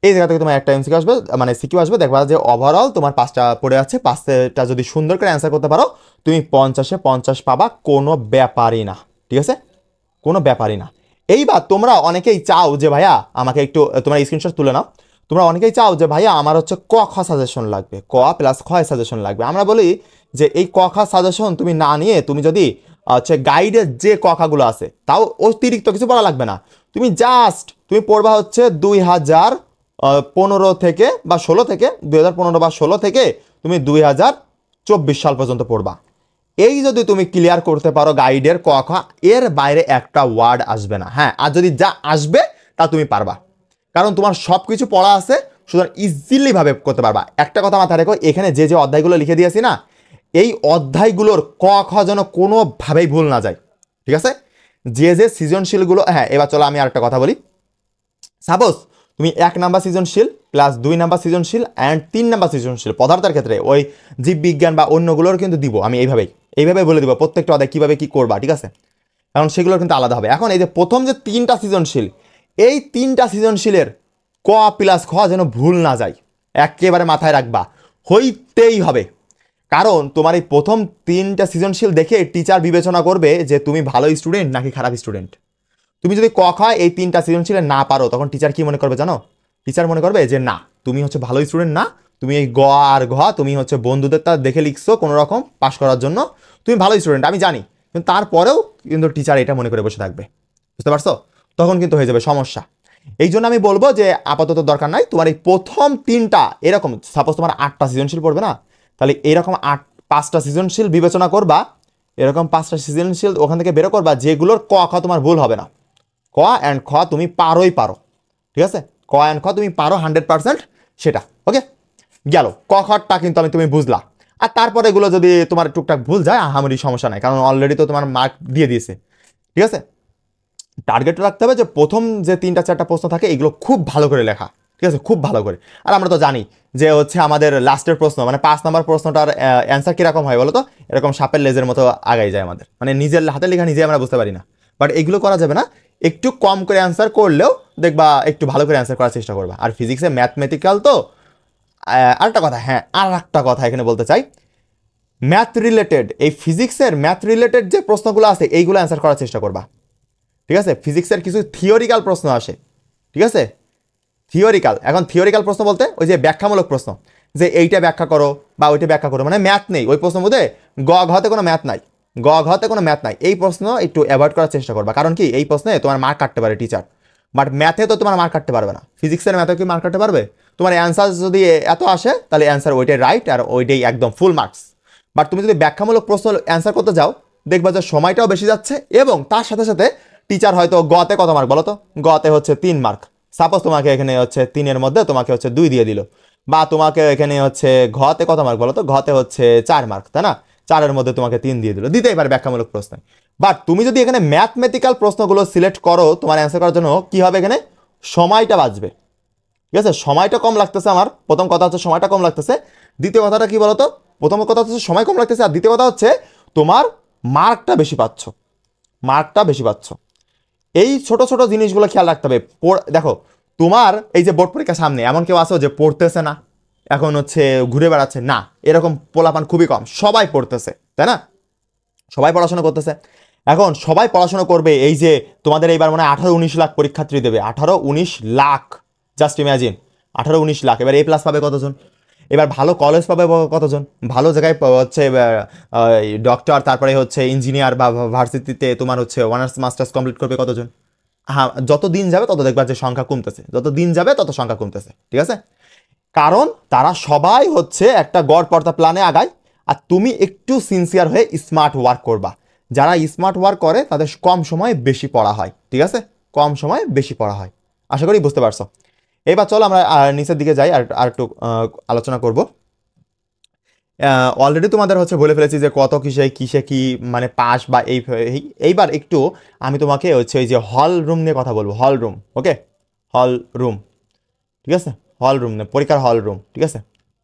Speaker 1: এই জায়গা থেকে তোমার একটা এমসিকিউ আসবে, মানে সিকিউ আসবে, দেখবা যে ওভারঅল তোমার 5টা পড়ে আছে, 5টা যদি সুন্দর করে অ্যান্সার করতে পারো তুমি 50-এ 50 পাবা, কোনো ব্যাপারই না। ঠিক আছে, কোনো ব্যাপারই না। এইবার তোমরা অনেকেই চাও যে ভাইয়া আমাকে একটু, তোমরা স্ক্রিনশট তুলে নাও, তোমরা অনেকেই চাও যে ভাইয়া আমার হচ্ছে ক খ সাজেশন লাগবে, ক প্লাস খ সাজেশন লাগবে। আমরা বলি যে এই ক খ সাজেশন তুমি না নিয়ে তুমি যদি হচ্ছে গাইডের যে ক খাগুলো আছে তাও অতিরিক্ত কিছু পড়া লাগবে না, তুমি জাস্ট তুমি পড়বা হচ্ছে 2015 থেকে বা 16 থেকে 2015 বা 16 থেকে তুমি 2024 সাল পর্যন্ত পড়বা। এই যদি তুমি ক্লিয়ার করতে পারো গাইডের ক খ, এর বাইরে একটা ওয়ার্ড আসবে না। হ্যাঁ, আর যদি যা আসবে তা তুমি পারবা, কারণ তোমার সব কিছু পড়া আছে, সুতরাং ইজিলি ভাবে করতে পারবা। একটা কথা মাথায় রেখো, এখানে যে যে অধ্যায়গুলো লিখে দিয়েছি না, এই অধ্যায়গুলোর ক খ যেন কোনোভাবেই ভুল না যায়। ঠিক আছে, যে যে সৃজনশীলগুলো, হ্যাঁ এবার চলো আমি আরেকটা কথা বলি। সাপোজ তুমি 1 নাম্বার সৃজনশীল প্লাস 2 নাম্বার সৃজনশীল অ্যান্ড 3 নাম্বার সৃজনশীল পদার্থের ক্ষেত্রে ওই জীববিজ্ঞান বা অন্যগুলোর কিন্তু দিব আমি এইভাবে বলে দিব প্রত্যেকটা অধ্যায় কীভাবে কী করবা। ঠিক আছে, কারণ সেগুলোর কিন্তু আলাদা হবে। এখন এই যে প্রথম যে 3টা সৃজনশীল, এই 3টা সৃজনশীলের ক প্লাস খ যেন ভুল না যায়, একেবারে মাথায় রাখবা, হইতেই হবে। কারণ তোমার এই প্রথম 3টা সৃজনশীল দেখে টিচার বিবেচনা করবে যে তুমি ভালো স্টুডেন্ট নাকি খারাপ স্টুডেন্ট। তুমি যদি ক খ এই 3টা সৃজনশীলে না পারো, তখন টিচার কি মনে করবে জানো? টিচার মনে করবে যে না, তুমি হচ্ছে ভালো স্টুডেন্ট না, তুমি এই গ আর ঘ তুমি হচ্ছে বন্ধুদের তা দেখে লিখছো কোনো রকম পাস করার জন্য, তুমি ভালো স্টুডেন্ট আমি জানি, কিন্তু তারপরেও কিন্তু টিচার এটা মনে করে বসে থাকবে। বুঝতে পারছো? তখন কিন্তু হয়ে যাবে সমস্যা। এই জন্য আমি বলবো যে আপাতত দরকার নাই, তোমার এই প্রথম 3টা এরকম, সাপোজ তোমার 8টা সৃজনশীল পড়বে না, তাহলে এরকম 5টা সৃজনশীল বিবেচনা করবা, এরকম 5টা সৃজনশীল ওখান থেকে বেরো করবা যেগুলোর ক খ তোমার ভুল হবে না। ক অ্যান্ড খ তুমি পারোই পারো। ঠিক আছে, ক অ্যান্ড খ তুমি পারো 100%, সেটা ওকে গেল। ক খটা কিন্তু তুমি বুঝলা, আর তারপরে এগুলো যদি তোমার টুকটাক ভুল যায় আহামরি সমস্যা নাই, কারণ অলরেডি তো তোমার মার্ক দিয়ে দিয়েছে। ঠিক আছে, টার্গেট রাখতে হবে যে প্রথম যে 3-4টা প্রশ্ন থাকে এগুলো খুব ভালো করে লেখা। ঠিক আছে, খুব ভালো করে। আর আমরা তো জানি যে হচ্ছে আমাদের লাস্টের প্রশ্ন মানে 5 নম্বর প্রশ্নটার অ্যান্সার কীরকম হয় বলো তো? এরকম সাপের লেজের মতো আগাই যায় আমাদের, মানে নিজের হাতে লেখা নিজে আমরা বুঝতে পারি না। বাট এগুলো করা যাবে না, একটু কম করে অ্যান্সার করলেও দেখবা একটু ভালো করে অ্যান্সার করার চেষ্টা করবা। আর ফিজিক্সে ম্যাথমেটিক্যাল তো আরেকটা কথা, হ্যাঁ আর একটা কথা এখানে বলতে চাই, ম্যাথ রিলেটেড এই ফিজিক্সের ম্যাথ রিলেটেড যে প্রশ্নগুলো আছে এইগুলো অ্যান্সার করার চেষ্টা করবা। ঠিক আছে, ফিজিক্সের কিছু থিওরিক্যাল প্রশ্ন আসে। ঠিক আছে, থিওরিক্যাল, এখন থিওরিক্যাল প্রশ্ন বলতে ওই যে ব্যাখ্যামূলক প্রশ্ন, যে এইটা ব্যাখ্যা করো বা ওইটা ব্যাখ্যা করো, মানে ম্যাথ নেই ওই প্রশ্নের মধ্যে, গ ঘতে কোনো ম্যাথ নাই, গ ঘতে কোনো ম্যাথ নাই, এই প্রশ্ন একটু অ্যাভয়েড করার চেষ্টা করবা। কারণ কি, এই প্রশ্নে তোমার মার্ক কাটতে পারে টিচার, বাট ম্যাথে তো তোমার মার্ক কাটতে পারবে না। ফিজিক্সের ম্যাথে কি মার্ক কাটতে পারবে? তোমার অ্যান্সার যদি এত আসে তাহলে অ্যান্সার ওইটাই রাইট আর ওইটাই একদম ফুল মার্কস। বাট তুমি যদি ব্যাখ্যামূলক প্রশ্ন অ্যান্সার করতে যাও, দেখবা যে সময়টাও বেশি যাচ্ছে, এবং তার সাথে সাথে টিচার হয়তো গতে কত মার্ক বলো তো? গতে হচ্ছে 3 মার্ক, সাপোজ তোমাকে এখানে হচ্ছে 3-এর মধ্যে তোমাকে হচ্ছে 2 দিয়ে দিল, বা তোমাকে এখানে হচ্ছে ঘতে কত মার্ক বলো তো? ঘতে হচ্ছে 4 মার্ক, তাই না? 4-এর মধ্যে তোমাকে 3 দিয়ে দিল, দিতেই পারে ব্যাখ্যামূলক প্রশ্ন। বাট তুমি যদি এখানে ম্যাথমেটিক্যাল প্রশ্নগুলো সিলেক্ট করো তোমার অ্যান্সার করার জন্য, কি হবে এখানে? সময়টা বাঁচবে। ঠিক আছে, সময়টা কম লাগতেছে আমার, প্রথম কথা হচ্ছে সময়টা কম লাগতেছে। দ্বিতীয় কথাটা কি বলতো? প্রথম কথা হচ্ছে সময় কম লাগতেছে, আর দ্বিতীয় কথা হচ্ছে তোমার মার্কটা বেশি পাচ্ছ, মার্কটা বেশি পাচ্ছ। এই ছোট ছোট জিনিসগুলো খেয়াল রাখতে হবে। দেখো তোমার এই যে বোর্ড পরীক্ষা সামনে, এমন কেউ আসো যে পড়তেছে না, এখন হচ্ছে ঘুরে বেড়াচ্ছে না, এরকম পোলাপান খুবই কম, সবাই পড়তেছে, তাই না? সবাই পড়াশোনা করতেছে। এখন সবাই পড়াশোনা করবে, এই যে তোমাদের এইবার মানে 18-19 লাখ পরীক্ষার্থী দেবে, 18-19 লাখ, জাস্ট ইম্যাজিন 18-19 লাখ। এবার এ প্লাস পাবে কতজন? এবার ভালো কলেজ পাবে কতজন? ভালো জায়গায় হচ্ছে ডক্টর, তারপরে হচ্ছে ইঞ্জিনিয়ার বা ভার্সিটিতে তোমার হচ্ছে অনার্স মাস্টার্স কমপ্লিট করবে কতজন? হ্যাঁ, যত দিন যাবে তত দেখবা যে সংখ্যা কমতেছে, যত দিন যাবে তত সংখ্যা কমতেছে। ঠিক আছে, কারণ তারা সবাই হচ্ছে একটা গড় পর্দা প্ল্যানে আগায়, আর তুমি একটু সিনসিয়ার হয়ে স্মার্ট ওয়ার্ক করবা। যারা স্মার্ট ওয়ার্ক করে তাদের কম সময়ে বেশি পড়া হয়, ঠিক আছে, কম সময়ে বেশি পড়া হয়। আশা করি বুঝতে পারছো। এবার চলো আমরা নিচের দিকে যাই, আর একটু আলোচনা করব। অলরেডি তোমাদের হচ্ছে বলে ফেলেছি যে কত কিসে কি মানে পাস বা এইবার একটু আমি তোমাকে হচ্ছে এই যে হল রুম নিয়ে কথা বলবো, হল রুম। ওকে, হল রুম, ঠিক আছে, হল রুম না, পরীক্ষার হল রুম, ঠিক আছে,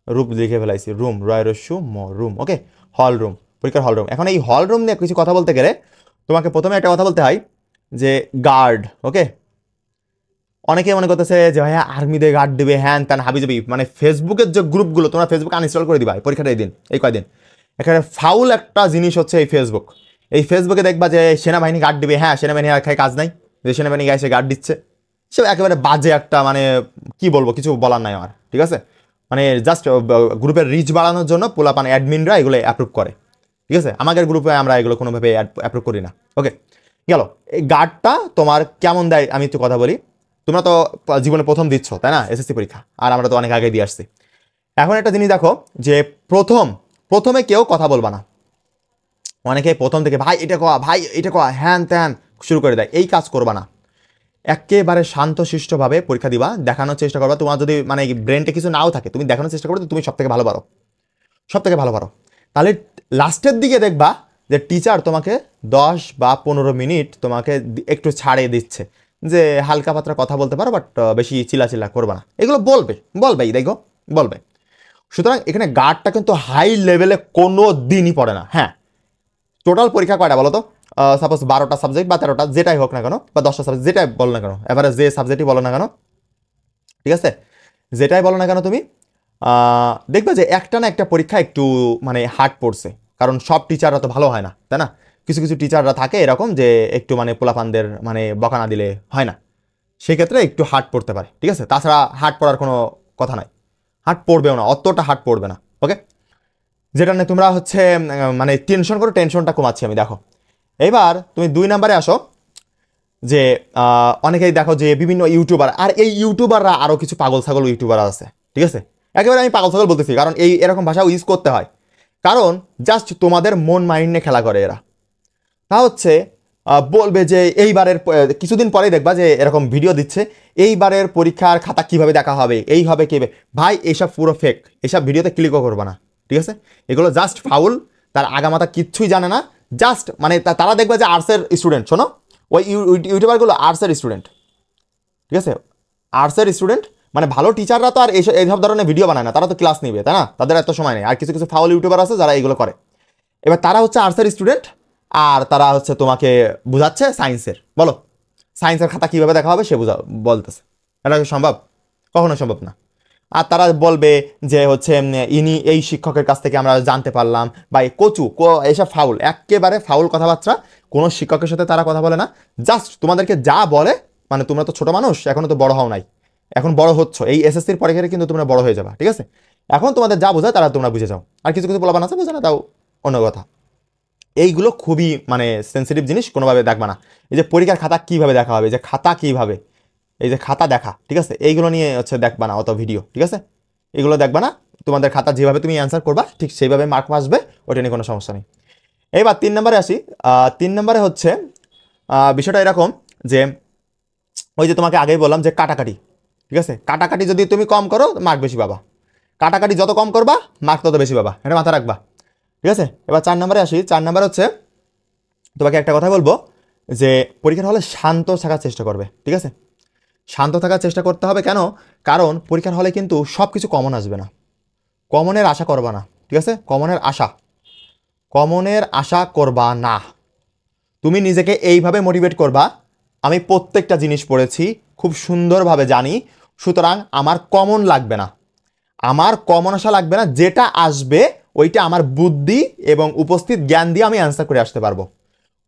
Speaker 1: রূপ লিখে ফেলাইছি, রুম রয়রস্যু ম রুম। ওকে, হল রুম, পরীক্ষার হল রুম। এখন এই হল রুম নিয়ে কিছু কথা বলতে গেলে তোমাকে প্রথমে একটা কথা বলতে হয় যে গার্ড। ওকে, অনেকে মনে করতেছে যে ভাইয়া আর্মিদের গার্ড দেবে, হ্যান ত্যান হাবিজাবি, মানে ফেসবুকের যে গ্রুপগুলো তোমরা ফেসবুক আনইনস্টল করে দিবা পরীক্ষার এই দিন, এই কয়দিন। এখানে ফাউল একটা জিনিস হচ্ছে এই ফেসবুক। এই ফেসবুকে দেখবা যে সেনাবাহিনী গার্ড দিবে, হ্যাঁ সেনাবাহিনী আর কাজ নাই, যে সেনাবাহিনী গায়ে গার্ড দিচ্ছে, সে একেবারে বাজে একটা, মানে কি বলবো, কিছু বলার নাই আমার, ঠিক আছে। মানে জাস্ট গ্রুপের রিচ বাড়ানোর জন্য পোলাপান অ্যাডমিনরা এগুলো অ্যাপ্রুভ করে, ঠিক আছে। আমাদের গ্রুপে আমরা এগুলো কোনোভাবে অ্যাপ্রুভ করি না। ওকে, গেল। এই গার্ডটা তোমার কেমন দেয় আমি একটু কথা বলি। তোমরা তো জীবনে প্রথম দিচ্ছ, তাই না, এসএসসি পরীক্ষা, আর আমরা তো অনেক আগে দিয়ে আসছি। এখন একটা জিনিস দেখো যে প্রথমে কেউ কথা বলবা না। অনেকে প্রথম থেকে ভাই এটা কয়া, ভাই এটা কয়া, হ্যান ত্যান শুরু করে দেয়, এই কাজ করবা না। একেবারে শান্তশিষ্টভাবে পরীক্ষা দিবা, দেখানোর চেষ্টা করবা। তোমার যদি মানে ব্রেনটা কিছু নাও থাকে, তুমি দেখানোর চেষ্টা করবে তুমি সব থেকে ভালো পারো, সব থেকে ভালো পারো। তাহলে লাস্টের দিকে দেখবা যে টিচার তোমাকে 10 বা 15 মিনিট তোমাকে একটু ছাড়ে দিচ্ছে, যে হালকা পাতলা কথা বলতে পারো, বাট বেশি চিল্লা করবে না, এগুলো বলবেই দেখো, বলবে। সুতরাং এখানে গার্ডটা কিন্তু হাই লেভেলে কোনো দিনই পড়ে না। হ্যাঁ, টোটাল পরীক্ষা কয়টা বলো তো? সাপোজ 12টা সাবজেক্ট বা 13টা, যেটাই হোক না কেন, বা 10টা সাবজেক্ট, যেটাই বলো না কেন, এভারেজ যে সাবজেক্টই বলো না কেন, ঠিক আছে, যেটাই বলো না কেন তুমি দেখবে যে একটা না একটা পরীক্ষা একটু মানে হার্ড পড়ছে। কারণ সব টিচাররা তো ভালো হয় না, তাই না? কিছু কিছু টিচাররা থাকে এরকম যে একটু মানে পোলাপানদের মানে বকা না দিলে হয় না, সেক্ষেত্রে একটু হার্ড পড়তে পারে, ঠিক আছে। তাছাড়া হার্ড পড়ার কোনো কথা নাই, হার্ড পড়বেও না, অতটা হার্ড পড়বে না। ওকে, যেটা নিয়ে তোমরা হচ্ছে মানে টেনশন করো, টেনশনটা কমাচ্ছি আমি। দেখো এবার তুমি 2 নম্বরে আসো, যে অনেকেই দেখো যে বিভিন্ন ইউটিউবার, আর এই ইউটিউবাররা আরও কিছু পাগল ছাগল ইউটিউবার আছে, ঠিক আছে। একেবারে আমি পাগল ছাগল বলতেছি, কারণ এরকম ভাষা ইউজ করতে হয়, কারণ জাস্ট তোমাদের মন মাইন্ড নিয়ে খেলা করে এরা। তা হচ্ছে বলবে যে এইবারের কিছুদিন পরেই দেখবা যে এরকম ভিডিও দিচ্ছে, এইবারের পরীক্ষার খাতা কিভাবে দেখা হবে, এই হবে কেবে। ভাই এইসব পুরো ফেক, এইসব ভিডিওতে ক্লিকও করবে না, ঠিক আছে। এগুলো জাস্ট ফাউল, তার আগামাতা কিচ্ছুই জানে না। জাস্ট মানে তারা দেখবে যে আর্টসের স্টুডেন্ট, শোনো, ওই ইউটিউবারগুলো আর্টসের স্টুডেন্ট, ঠিক আছে, আর্টসের স্টুডেন্ট। মানে ভালো টিচাররা তো আর এইসব ধরনের ভিডিও বানায় না, তারা তো ক্লাস নিবে, তাই না, তাদের এত সময় নেই। আর কিছু কিছু ফাউল ইউটিউবার আছে যারা এগুলো করে। এবার তারা হচ্ছে আর্টসের স্টুডেন্ট, আর তারা হচ্ছে তোমাকে বোঝাচ্ছে সায়েন্সের। বলো সায়েন্সের খাতা কীভাবে দেখা হবে সে বলতেছে, এটা সম্ভব? কখনো সম্ভব না। আর তারা বলবে যে হচ্ছে ইনি এই শিক্ষকের কাছ থেকে আমরা জানতে পারলাম, বা এসব ফাউল, একেবারে ফাউল কথাবার্তা। কোনো শিক্ষকের সাথে তারা কথা বলে না, জাস্ট তোমাদেরকে যা বলে, মানে তোমরা তো ছোট মানুষ, এখনো তো বড় হও নাই, এখন বড় হচ্ছ, এই এসএসসির পরীক্ষায় কিন্তু তোমরা বড় হয়ে যাবা, ঠিক আছে। এখন তোমাদের যা বোঝায় তারা তোমরা বুঝে যাও, আর কিছু কিছু পোলাপান আছে বোঝে না, তাও অন্য কথা। এইগুলো খুবই মানে সেন্সিটিভ জিনিস, কোনোভাবে দেখবা না। এই যে পরীক্ষার খাতা কীভাবে দেখা হবে, যে খাতা কীভাবে, এই যে খাতা দেখা, ঠিক আছে, এইগুলো নিয়ে হচ্ছে দেখবা না অত ভিডিও, ঠিক আছে, এগুলো দেখবা না। তোমাদের খাতা যেভাবে তুমি অ্যান্সার করবা ঠিক সেইভাবে মার্ক আসবে, ওটা নিয়ে কোনো সমস্যা নেই। এবার 3 নম্বরে আসি। 3 নম্বরে হচ্ছে বিষয়টা এরকম যে ওই যে তোমাকে আগেই বললাম যে কাটাকাটি, ঠিক আছে, কাটাকাটি যদি তুমি কম করো মার্ক বেশি পাবা, কাটাকাটি যত কম করবা মার্ক তত বেশি পাবা, এটা মাথা রাখবা, ঠিক আছে। এবার 4 নম্বরে আসি। 4 নম্বর হচ্ছে তোমাকে একটা কথা বলবো, যে পরীক্ষার হলে শান্ত থাকার চেষ্টা করবে, ঠিক আছে। শান্ত থাকার চেষ্টা করতে হবে, কেন? কারণ পরীক্ষার হলে কিন্তু সব কিছু কমন আসবে না, কমনের আশা করবা না, ঠিক আছে, কমনের আশা করবা না। তুমি নিজেকে এইভাবে মোটিভেট করবা, আমি প্রত্যেকটা জিনিস পড়েছি, খুব সুন্দরভাবে জানি, সুতরাং আমার কমন লাগবে না, আমার কমন আশা লাগবে না, যেটা আসবে ওইটা আমার বুদ্ধি এবং উপস্থিত জ্ঞান দিয়ে আমি অ্যান্সার করে আসতে পারবো।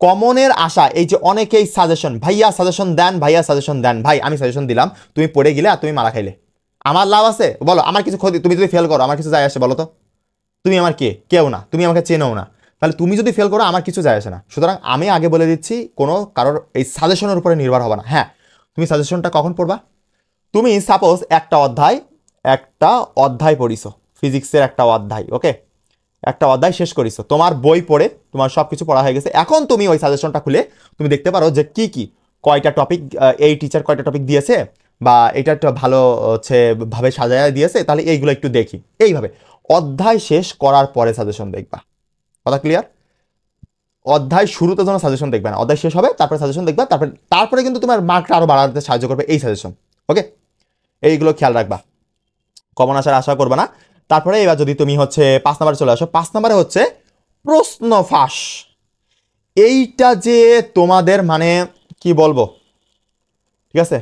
Speaker 1: কমনের আশা, এই যে অনেকেই সাজেশন, ভাইয়া সাজেশন দেন, ভাইয়া সাজেশন দেন, ভাই আমি সাজেশন দিলাম, তুমি পড়ে গেলে আর তুমি মারা খাইলে, আমার লাভ আছে বলো? আমার কিছু ক্ষতি? তুমি যদি ফেল করো আমার কিছু যায় আসে বলো তো? তুমি আমার কেউ না, তুমি আমাকে চেনও না, তাহলে তুমি যদি ফেল করো আমার কিছু যায় আসে না। সুতরাং আমি আগে বলে দিচ্ছি, কোনো কারোর এই সাজেশনের উপরে নির্ভর হবে না। হ্যাঁ, তুমি সাজেশনটা কখন পড়বা? তুমি সাপোজ একটা অধ্যায় পড়িছো, ফিজিক্সের একটা অধ্যায়, ওকে, একটা অধ্যায় শেষ করেছো, তোমার বই পড়ে তোমার সব কিছু পড়া হয়ে গেছে, এখন তুমি ওই সাজেশনটা খুলে তুমি দেখতে পারো যে কি কি কয়টা টপিক এই টিচার কয়টা টপিক দিয়েছে, বা এটা একটা ভালো হচ্ছে ভাবে সাজায় দিয়েছে, তাহলে এইগুলো একটু দেখি। এইভাবে অধ্যায় শেষ করার পরে সাজেশন দেখবা। কথা ক্লিয়ার? অধ্যায় শুরুতে যেন সাজেশন দেখবে না, অধ্যায় শেষ হবে তারপরে সাজেশন দেখবা, তারপরে কিন্তু তোমার মার্কটা আরো বাড়াতে সাহায্য করবে এই সাজেশন। ওকে, এইগুলো খেয়াল রাখবা, কমন আসার আশা করবে না। তারপরে এবার যদি তুমি হচ্ছে 5 নাম্বারে চলে আসো, 5 নাম্বারে হচ্ছে প্রশ্ন ফাঁস। এইটা যে তোমাদের মানে কি বলবো, ঠিক আছে,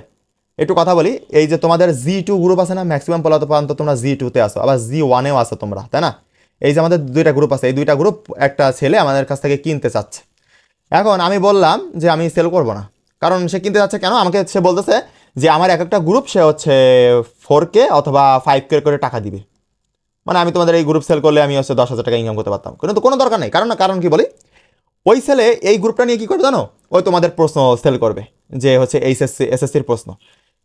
Speaker 1: একটু কথা বলি। এই যে তোমাদের G2 গ্রুপ আছে না, ম্যাক্সিমাম পর্যন্ত তোমরা G2-তে আসো, আবার G1-এও আসো তোমরা, তাই না? এই যে আমাদের দুইটা গ্রুপ আছে, এই দুইটা গ্রুপ একটা ছেলে আমাদের কাছ থেকে কিনতে চাচ্ছে। এখন আমি বললাম যে আমি সেল করব না, কারণ সে কিনতে যাচ্ছে কেন, আমাকে সে বলতেছে যে আমার এক একটা গ্রুপ সে হচ্ছে 4K অথবা 5K করে টাকা দিবে। মানে আমি তোমাদের এই গ্রুপ সেল করলে আমি হচ্ছে 10,000 টাকা ইনকাম করতে পারতাম, কিন্তু কোনো দরকার নেই। কারণ কি বলি, ওই ছেলে এই গ্রুপটা নিয়ে কি করবে জানো, ওই তোমাদের প্রশ্ন সেল করবে যে হচ্ছে এসএসসির প্রশ্ন।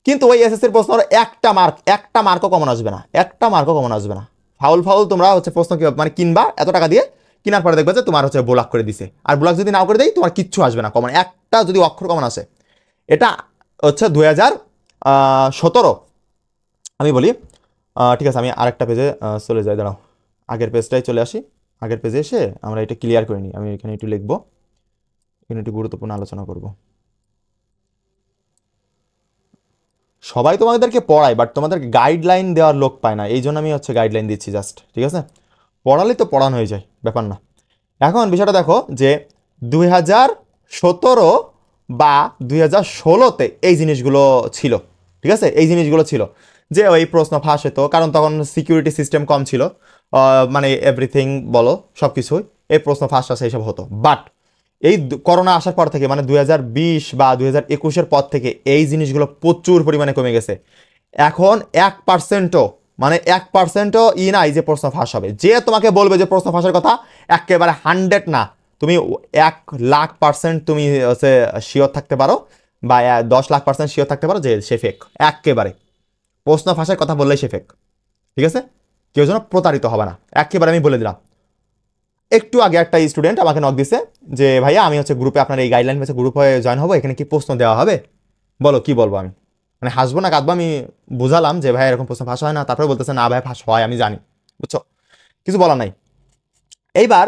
Speaker 1: কিন্তু ওই এসএসসির প্রশ্ন একটা মার্কও কমন আসবে না, একটা মার্কও কমন আসবে না। ফাউল তোমরা হচ্ছে প্রশ্ন কি মানে কিনবা এত টাকা দিয়ে, কেনার পরে দেখবে যে তোমার হচ্ছে ব্লক করে দিছে, আর ব্লক যদি নাও করে দেয় তোমার কিচ্ছু আসবে না কমন, একটা যদি অক্ষর কমন আসে। এটা হচ্ছে 2017, আমি বলি ঠিক আছে, আমি আরেকটা পেজে চলে যাই, দাঁড়াও, আগের পেজটাই চলে আসি। আগের পেজে এসে আমরা এটা ক্লিয়ার করে নিই। আমি এখানে একটু লিখবো, এখানে একটু গুরুত্বপূর্ণ আলোচনা করব। সবাই তোমাদেরকে পড়ায়, বাট তোমাদেরকে গাইডলাইন দেওয়ার লোক পায় না, এই জন্য আমি হচ্ছে গাইডলাইন দিচ্ছি জাস্ট, ঠিক আছে? পড়ালে তো পড়ানো হয়ে যায়, ব্যাপার না। এখন বিষয়টা দেখো যে 2017 বা 2016-তে এই জিনিসগুলো ছিল, ঠিক আছে? এই জিনিসগুলো ছিল যে ওই প্রশ্ন ফাঁস হতো, কারণ তখন সিকিউরিটি সিস্টেম কম ছিল, মানে এভরিথিং বলো সব কিছুই এই প্রশ্ন ফাঁস আসে এইসব হতো। বাট এই করোনা আসার পর থেকে মানে 2020 বা 2021-এর পর থেকে এই জিনিসগুলো প্রচুর পরিমাণে কমে গেছে। এখন 1%ও মানে 1%ও নাই যে প্রশ্ন ফাঁস হবে। যে তোমাকে বলবে যে প্রশ্ন ফাঁসের কথা, একেবারে 100 না, তুমি 1,00,000% তুমি হচ্ছে শিওর থাকতে পারো, বা 10,00,000% শিওর থাকতে পারো যে সে ফেক। একেবারে প্রশ্ন ফাঁসের কথা বললেই সে ফেক, ঠিক আছে? কেউ যেন প্রতারিত হবে না, একেবারে আমি বলে দিলাম। একটু আগে একটা স্টুডেন্ট আমাকে নক দিছে যে ভাইয়া আমি হচ্ছে গ্রুপে আপনার এই গাইডলাইন পেছে গ্রুপে জয়েন হবো, এখানে কি প্রশ্ন দেওয়া হবে? বলো কি বলবো আমি, মানে হাসবো না কাঁদবো? আমি বুঝালাম যে ভাই এরকম প্রশ্ন ফাঁস হয় না, তারপরে বলতেছে না ভাই ফাঁস হয়, আমি জানি, বুঝছো, কিছু বলার নাই। এইবার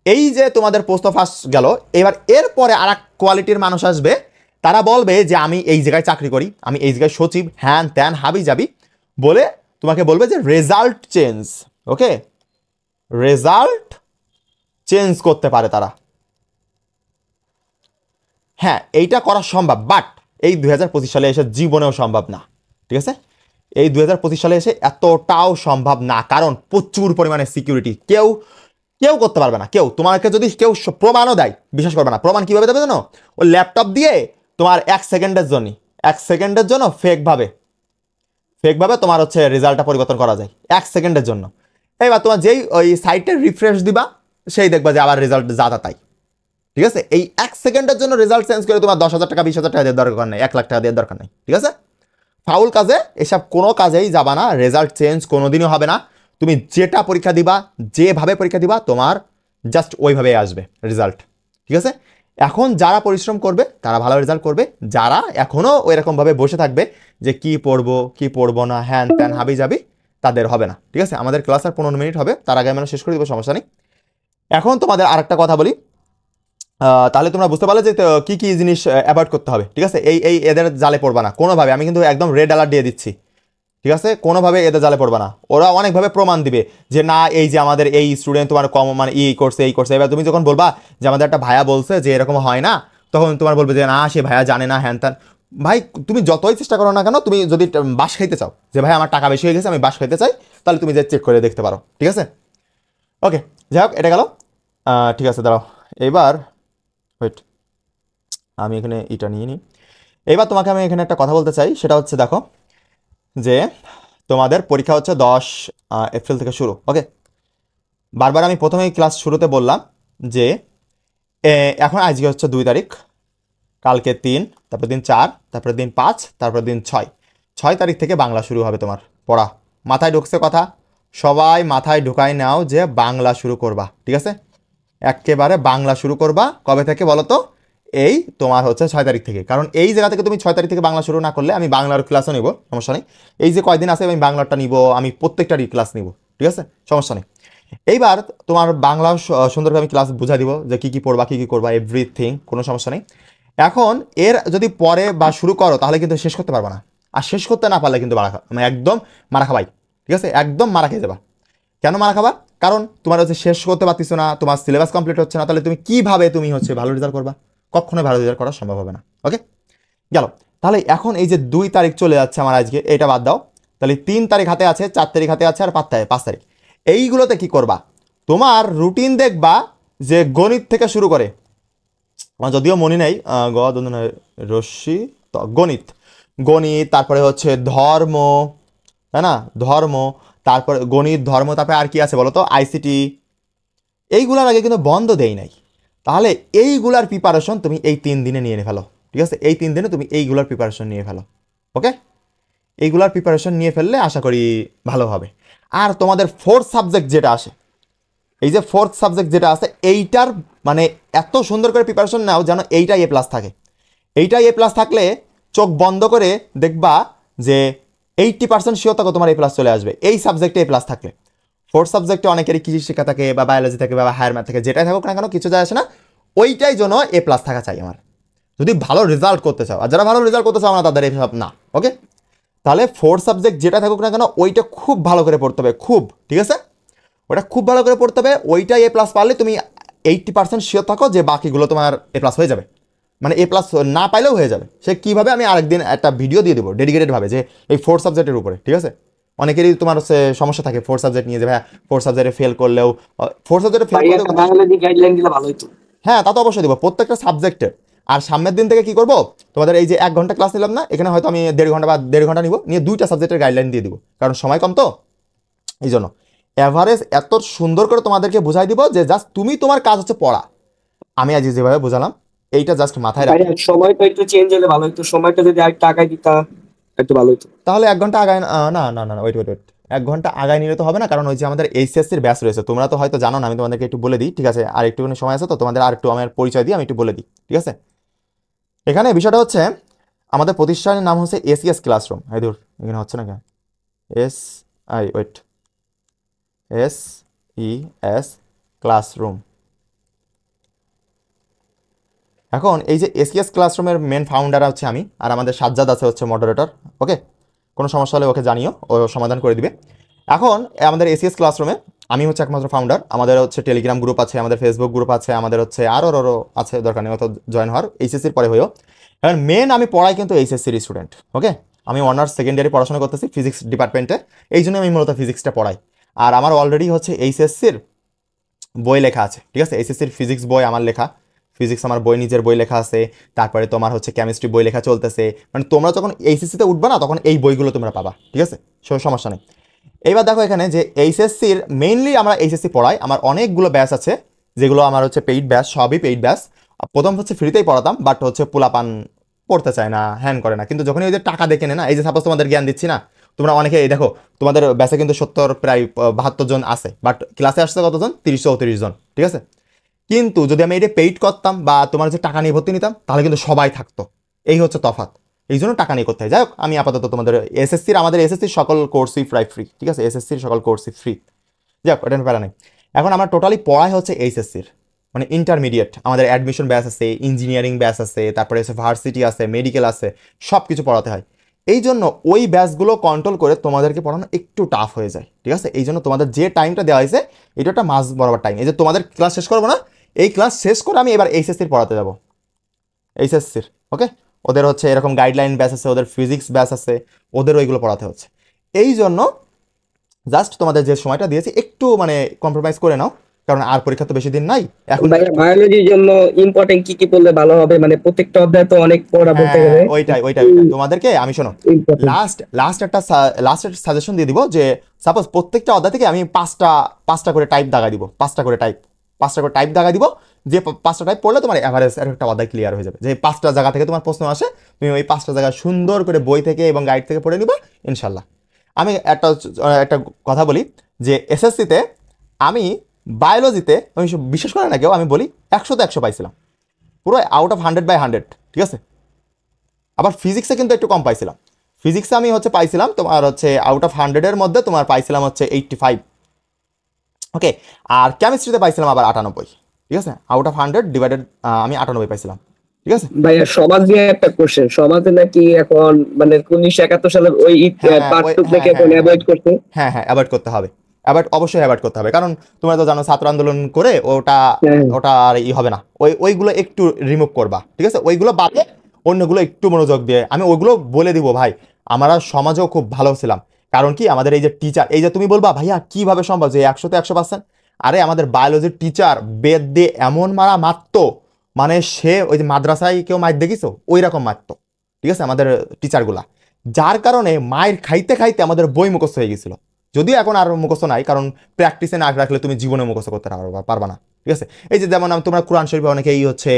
Speaker 1: এই যে তোমাদের প্রশ্ন ফাঁস গেল, এবার এরপরে আর এক কোয়ালিটির মানুষ আসবে, তারা বলবে যে আমি এই জায়গায় চাকরি করি, আমি এই জায়গায় সচিব, হ্যান ত্যান হাবি যাবি বলে তোমাকে বলবে যে রেজাল্ট চেঞ্জ। ওকে, রেজাল্ট চেঞ্জ করতে পারে তারা, হ্যাঁ এইটা করা সম্ভব, বাট এই 2025 সালে এসে জীবনেও সম্ভব না, ঠিক আছে? এই 2025 সালে এসে এতটাও সম্ভব না, কারণ প্রচুর পরিমাণে সিকিউরিটি, কেউ কেউ করতে পারবে না। কেউ তোমাকে যদি কেউ প্রমাণও দেয়, বিশ্বাস করবে না। প্রমাণ কিভাবে দেবে জানো? ও ল্যাপটপ দিয়ে তোমার 1 সেকেন্ডের জন্য ফেকভাবে তোমার হচ্ছে রেজাল্টটা পরিবর্তন করা যায় 1 সেকেন্ডের জন্য। এইবার তোমার যেই ওই সাইটে রিফ্রেশ দিবা, সেই দেখবা যে আবার রেজাল্ট যা তা তাই, ঠিক আছে? এই 1 সেকেন্ডের জন্য রেজাল্ট চেঞ্জ করে তোমার 10,000 টাকা 20,000 টাকা দেওয়ার দরকার নেই, 1,00,000 টাকা দেওয়ার দরকার নেই, ঠিক আছে? ফাউল কাজে এসব কোনো কাজেই যাবা না, রেজাল্ট চেঞ্জ কোনোদিনও হবে না। তুমি যেটা পরীক্ষা দিবা, যেভাবে পরীক্ষা দিবা, তোমার জাস্ট ওইভাবেই আসবে রেজাল্ট, ঠিক আছে? এখন যারা পরিশ্রম করবে তারা ভালো রেজাল্ট করবে, যারা এখনও ওই রকমভাবে বসে থাকবে যে কি পড়বো না হ্যান ত্যান হাবি যাবি, তাদের হবে না, ঠিক আছে? আমাদের ক্লাস আর 15 মিনিট হবে, তার আগে আমরা শেষ করে দেবো, সমস্যা নেই। এখন তোমাদের আর একটা কথা বলি, তাহলে তোমরা বুঝতে পারলে যে কি কি জিনিস অ্যাভয়েড করতে হবে, ঠিক আছে? এই এদের জালে পড়বা না কোনোভাবে, আমি কিন্তু একদম রেড অ্যালার্ট দিয়ে দিচ্ছি, ঠিক আছে? কোনোভাবে এদের জালে পড়বা না। ওরা অনেকভাবে প্রমাণ দিবে যে না এই যে আমাদের এই স্টুডেন্ট তোমার কম মানে এই করছে। এবার তুমি যখন বলবা যে আমাদের একটা ভাইয়া বলছে যে এরকম হয় না, তখন তোমার বলবে যে না সে ভাইয়া জানে না হ্যান ত্যান। ভাই তুমি যতই চেষ্টা করো না কেন, তুমি যদি বাস খাইতে চাও যে ভাই আমার টাকা বেশি হয়ে গেছে আমি বাস খাইতে চাই, তাহলে তুমি যে চেক করে দেখতে পারো, ঠিক আছে? ওকে, যাই হোক এটা গেল, ঠিক আছে দাঁড়াও, এবার ওয়েট, আমি এখানে এটা নিয়ে নিই। এবার তোমাকে আমি এখানে একটা কথা বলতে চাই, সেটা হচ্ছে দেখো যে তোমাদের পরীক্ষা হচ্ছে 10 এপ্রিল থেকে শুরু। ওকে, বারবার আমি প্রথমেই ক্লাস শুরুতে বললাম যে এখন আজকে হচ্ছে 2 তারিখ, কালকে 3, তারপর দিন 4, তারপরে দিন 5, তারপর দিন 6 তারিখ থেকে বাংলা শুরু হবে তোমার পড়া। মাথায় ঢুকছে কথা? সবাই মাথায় ঢুকাই নাও যে বাংলা শুরু করবা, ঠিক আছে? একেবারে বাংলা শুরু করবা কবে থেকে বলো তো? এই তোমার হচ্ছে 6 তারিখ থেকে। কারণ এই জায়গা থেকে তুমি 6 তারিখ থেকে বাংলা শুরু না করলে আমি বাংলার ক্লাসও নিব, সমস্যা নেই। এই যে কয়দিন আছে আমি বাংলাটা নিব, আমি প্রত্যেকটারই ক্লাস নিব, ঠিক আছে? সমস্যা নেই। এইবার তোমার বাংলা সুন্দরভাবে আমি ক্লাস বুঝাই দিব যে কী কী পড়বা, কী কী করবা, এভরিথিং, কোনো সমস্যা নেই। এখন এর যদি পরে বা শুরু করো তাহলে কিন্তু শেষ করতে পারবা না। আর শেষ করতে না পারলে কিন্তু মানে একদম মারা খাবাই, ঠিক আছে? একদম মারা খেয়ে যাবা। কেন মারা খাবা? কারণ তোমার হচ্ছে শেষ করতে পারতেছো না, তোমার সিলেবাস কমপ্লিট হচ্ছে না, তাহলে তুমি কিভাবে তুমি হচ্ছে ভালো রেজাল্ট করবা? কখনোই ভালো রেজাল্ট করা সম্ভব হবে না। ওকে, গেল। তাহলে এখন এই যে 2 তারিখ চলে যাচ্ছে আমার আজকে, এটা বাদ দাও। তাহলে 3 তারিখ হাতে আছে, 4 তারিখ হাতে আছে, আর 5 তারিখ। এইগুলোতে কি করবা? তোমার রুটিন দেখবা যে গণিত থেকে শুরু করে, আমার যদিও মনে নেই, রশ্মি, গণিত, গণিত, তারপরে হচ্ছে ধর্ম, তাই না? ধর্ম, তারপরে গণিত, ধর্ম, তারপরে আর কি আছে বলো তো? আইসিটি। এইগুলার আগে কিন্তু বন্ধ দেই নাই। তাহলে এইগুলার প্রিপারেশন তুমি এই 3 দিনে নিয়ে ফেলো, ঠিক আছে? এই 3 দিনে তুমি এইগুলার প্রিপারেশন নিয়ে ফেলো। ওকে, এইগুলার প্রিপারেশন নিয়ে ফেললে আশা করি ভালো হবে। আর তোমাদের 4th সাবজেক্ট যেটা আসে, এই যে 4th সাবজেক্ট যেটা আছে, এইটার মানে এত সুন্দর করে প্রিপারেশন নাও যেন এইটাই এ প্লাস থাকে। এইটাই এ প্লাস থাকলে চোখ বন্ধ করে দেখবা যে 80% শিওর থাকো তোমার এ প্লাস চলে আসবে এই সাবজেক্টে এ প্লাস থাকলে। 4th সাবজেক্টে অনেকেরই কৃষি শিক্ষা থাকে বা বায়োলজি থাকে বা হায়ার ম্যাথ থাকে, যেটাই থাকুক না কেন কিছু যায় আসে না, ওইটাই জন্য এ প্লাস থাকা চাই আমার, যদি ভালো রেজাল্ট করতে চাও। আর যারা ভালো রেজাল্ট করতে চাও না তাদের এসব না। ওকে, তাহলে 4th সাবজেক্ট যেটা থাকুক না কেন ওইটা খুব ভালো করে পড়তে হবে, খুব, ঠিক আছে? ওটা খুব ভালো করে পড়তে হবে। ওইটাই এ প্লাস পারলে তুমি 80% শিওর থাকো যে বাকিগুলো তোমার এ প্লাস হয়ে যাবে, মানে এ প্লাস না পাইলেও হয়ে যাবে। সে কীভাবে আমি আরেকদিন একটা ভিডিও দিয়ে দেবো ডেডিকেটেডভাবে, যে এই 4 সাবজেক্টের উপরে, ঠিক আছে? অনেকেরই তোমার হচ্ছে সমস্যা থাকে 4 সাবজেক্ট নিয়ে, যে ভাই 4 সাবজেক্টে ফেল করলেও, 4 সাবজেক্টে ফেল করলেও,
Speaker 2: বায়োলজি গাইডলাইন দিলে ভালো হতো।
Speaker 1: হ্যাঁ তা তো অবশ্যই দেবো প্রত্যেকটা সাবজেক্টে। আর সামনের দিন থেকে কি করব, তোমাদের এই যে 1 ঘন্টা ক্লাস নিলাম না, এখানে হয়তো আমি 1.5 ঘন্টা বা 1.5 ঘন্টা নিব, নিয়ে 2টা সাবজেক্টের গাইডলাইন দিয়ে দিব, কারণ সময় কম তো। এই জন্য অ্যাভারেজ এত সুন্দর করে তোমাদেরকে বুঝাই দিব যে জাস্ট তুমি, তোমার কাজ হচ্ছে পড়া। আমি আজ যেভাবে বুঝালাম এইটা জাস্ট মাথায় রাখো।
Speaker 2: সময়টা একটু চেঞ্জ হলে ভালো হতো, সময়টা যদি আর টাকায় দিতা একটু ভালো হতো।
Speaker 1: তাহলে 1 ঘন্টা আগায় না না না না, ওয়েট ওয়েট ওয়েট, 1 ঘন্টা আগায় নিলে তো হবে না, কারণ ওই যে আমাদের এইচএসসির ব্যাচ রয়েছে, তোমরা তো হয়তো জানো না, আমি তোমাদেরকে একটু বলে দিই, ঠিক আছে? আর একটুখানি সময় আছে তো, তোমাদের আর একটু আমার পরিচয় দিয়ে আমি একটু বলে দিই, ঠিক আছে? এখানে বিষয়টা হচ্ছে আমাদের প্রতিষ্ঠানের নাম হচ্ছে এসিএস ক্লাসরুম। এই দূর, এখানে হচ্ছে না কেন? S I wait, S E S classroom. এখন এই যে এসিএস ক্লাসরুমের মেন ফাউন্ডার হচ্ছে আমি, আর আমাদের সাজ্জাদ আছে হচ্ছে মডারেটর। ওকে, কোনো সমস্যা হলে ওকে জানিও, ও সমাধান করে দিবে। এখন আমাদের এসিএস ক্লাসরুমে আমি হচ্ছে একমাত্র ফাউন্ডার। আমাদের হচ্ছে টেলিগ্রাম গ্রুপ আছে, আমাদের ফেসবুক গ্রুপ আছে, আমাদের হচ্ছে আরও আছে, দরকার নেই অত জয়েন হওয়ার, এইচএসসির পরে হয়েও। এখন মেন আমি পড়াই কিন্তু এইচএসসির স্টুডেন্ট। ওকে, আমি অনার্স সেকেন্ড ইয়ারে পড়াশোনা করতেছি ফিজিক্স ডিপার্টমেন্টে, এই জন্য আমি মূলত ফিজিক্সটা পড়াই। আর আমার অলরেডি হচ্ছে এইচএসসির বই লেখা আছে, ঠিক আছে? এইচএসসির ফিজিক্স বই আমার লেখা, ফিজিক্স আমার বই, নিজের বই লেখা আছে। তারপরে তোমার হচ্ছে কেমিস্ট্রি বই লেখা চলতেছে। মানে তোমরা যখন এইচএসসিতে উঠবা না তখন এই বইগুলো তোমরা পাবা, ঠিক আছে? সমস্যা নেই। এইবার দেখো এখানে যে এইচএসসির মেইনলি আমরা এইচএসসি পড়াই, আমার অনেকগুলো ব্যাচ আছে যেগুলো আমার হচ্ছে পেইড ব্যাচ, সবই পেইড ব্যাচ। প্রথম হচ্ছে ফ্রিতেই পড়াতাম, বাট হচ্ছে পোলাপান পড়তে চায় না, হ্যান করে না। কিন্তু যখন এই যে টাকা দেখে নেয় না, এই যে সাপোজ তোমাদের জ্ঞান দিচ্ছি না, তোমরা অনেকে এই দেখো তোমাদের ব্যাচে কিন্তু 70 প্রায় 72 জন আছে, বাট ক্লাসে আসছে কতজন? 30-34 জন, ঠিক আছে? কিন্তু যদি আমি এটা পেইড করতাম বা তোমার যে টাকা নিয়ে ভর্তি নিতাম তাহলে কিন্তু সবাই থাকতো। এই হচ্ছে তফাৎ, এই জন্য টাকা নিয়ে করতে হয়। যাই হোক, আমি আপাতত তোমাদের আমাদের এসএসসির সকল কোর্সই প্রায় ফ্রি, ঠিক আছে? এসএসসির সকল কোর্সই ফ্রি। যাই হোক, এটা প্যারা নেই। এখন আমরা টোটালি পড়াই হচ্ছে এইচএসসির মানে ইন্টারমিডিয়েট। আমাদের অ্যাডমিশন ব্যাচ আছে, ইঞ্জিনিয়ারিং ব্যাচ আছে, তারপরে হচ্ছে ভার্সিটি আছে, মেডিকেল আছে, সব কিছু পড়াতে হয়। এই জন্য ওই ব্যাচগুলো কন্ট্রোল করে তোমাদেরকে পড়ানো একটু টাফ হয়ে যায়, ঠিক আছে? এই জন্য তোমাদের যে টাইমটা দেওয়া হয়েছে এটা একটা মাস বরাবর টাইম। এই যে তোমাদের ক্লাস শেষ করবো না, এই ক্লাস শেষ করে আমি এবার এইচএসসির পড়াতে যাব, এইচএসসির। ওকে, ওদের হচ্ছে এরকম গাইডলাইন ব্যাচ আছে, ওদের ফিজিক্স ব্যাচ আছে, ওদের ওইগুলো পড়াতে হচ্ছে। এই জন্য জাস্ট তোমাদের যে সময়টা দিয়েছি একটু মানে কম্প্রোমাইজ করে নাও, কারণ আর পরীক্ষা তো বেশি দিন নাই এখন।
Speaker 2: বায়োলজির জন্য ইম্পর্টেন্ট কি কি পড়লে ভালো হবে, মানে প্রত্যেকটা অধ্যায় তো অনেক পড়া বলতে গেলে।
Speaker 1: ওইটাই তোমাদেরকে আমি শোনো, লাস্ট একটা সাজেশন দিয়ে দিব, যে সাপোজ প্রত্যেকটা অধ্যায় থেকে আমি পাঁচটা করে টাইপ দাগা দিব, পাঁচটা করে টাইপ দাগা দিব, যে 5টা টাইপ পড়লে তোমার এভারেজ একটা অধ্যায় ক্লিয়ার হয়ে যাবে। যে 5টা জায়গা থেকে তোমার প্রশ্ন আসে, তুমি ওই 5টা জায়গা সুন্দর করে বই থেকে এবং গাইড থেকে পড়ে নিবা ইনশাল্লাহ। আমি একটা কথা বলি, যে এসএসসিতে আমি বায়োলজিতে, আমি বিশ্বাস করে না কেউ, আমি বলি 100তে 100 পাইছিলাম, পুরো আউট অফ 100/100, ঠিক আছে। আবার ফিজিক্সে কিন্তু একটু কম পাইছিলাম, ফিজিক্সে আমি হচ্ছে পাইছিলাম তোমার হচ্ছে আউট অফ 100-এর মধ্যে তোমার পাইছিলাম হচ্ছে 85, ওকে। আর কেমিস্ট্রিতে পাইছিলাম আবার 98, ঠিক আছে, আউট অফ 100 ডিভাইডেড আমি 98 পাইছিলাম, ঠিক আছে।
Speaker 2: ভাইয়া সমাজ নিয়ে একটা কোশ্চেন, সমাজে নাকি এখন মানে 1971 সালের ওই পার্টটুক থেকে এখন অ্যাভয়েড করতে?
Speaker 1: হ্যাঁ হ্যাঁ, অ্যাভয়েড করতে হবে, অবশ্যই অ্যাভয়েড করতে হবে, কারণ তোমরা তো জানো ছাত্র আন্দোলন করে ওটা ওটা আর হবে না, ওইগুলো একটু রিমুভ করবা, ঠিক আছে, ওইগুলো বাদে অন্যগুলো একটু মনোযোগ দিয়ে, আমি ওইগুলো বলে দিব ভাই। আমরা সমাজেও খুব ভালো ছিলাম, কারণ কি আমাদের এই যে টিচার, এই যে তুমি বলবা ভাইয়া কিভাবে সম্ভব যে 100তে 100%, আরে আমাদের বায়োলজির টিচার বেদ দিয়ে এমন মারতো, মানে সে ওই যে মাদ্রাসায় কেউ মাইর দেখিছো ওই রকম মারতো, ঠিক আছে, আমাদের টিচারগুলা, যার কারণে মায়ের খাইতে খাইতে আমাদের বই মুখস্থ হয়ে গেছিল। যদিও এখন আর মুখস্থ নাই, কারণ প্র্যাকটিসে না রাখলে তুমি জীবনে মুখস্থ করতে পারবা না, ঠিক আছে। এই যে যেমন তোমরা কোরআন শরীফে অনেকেই হচ্ছে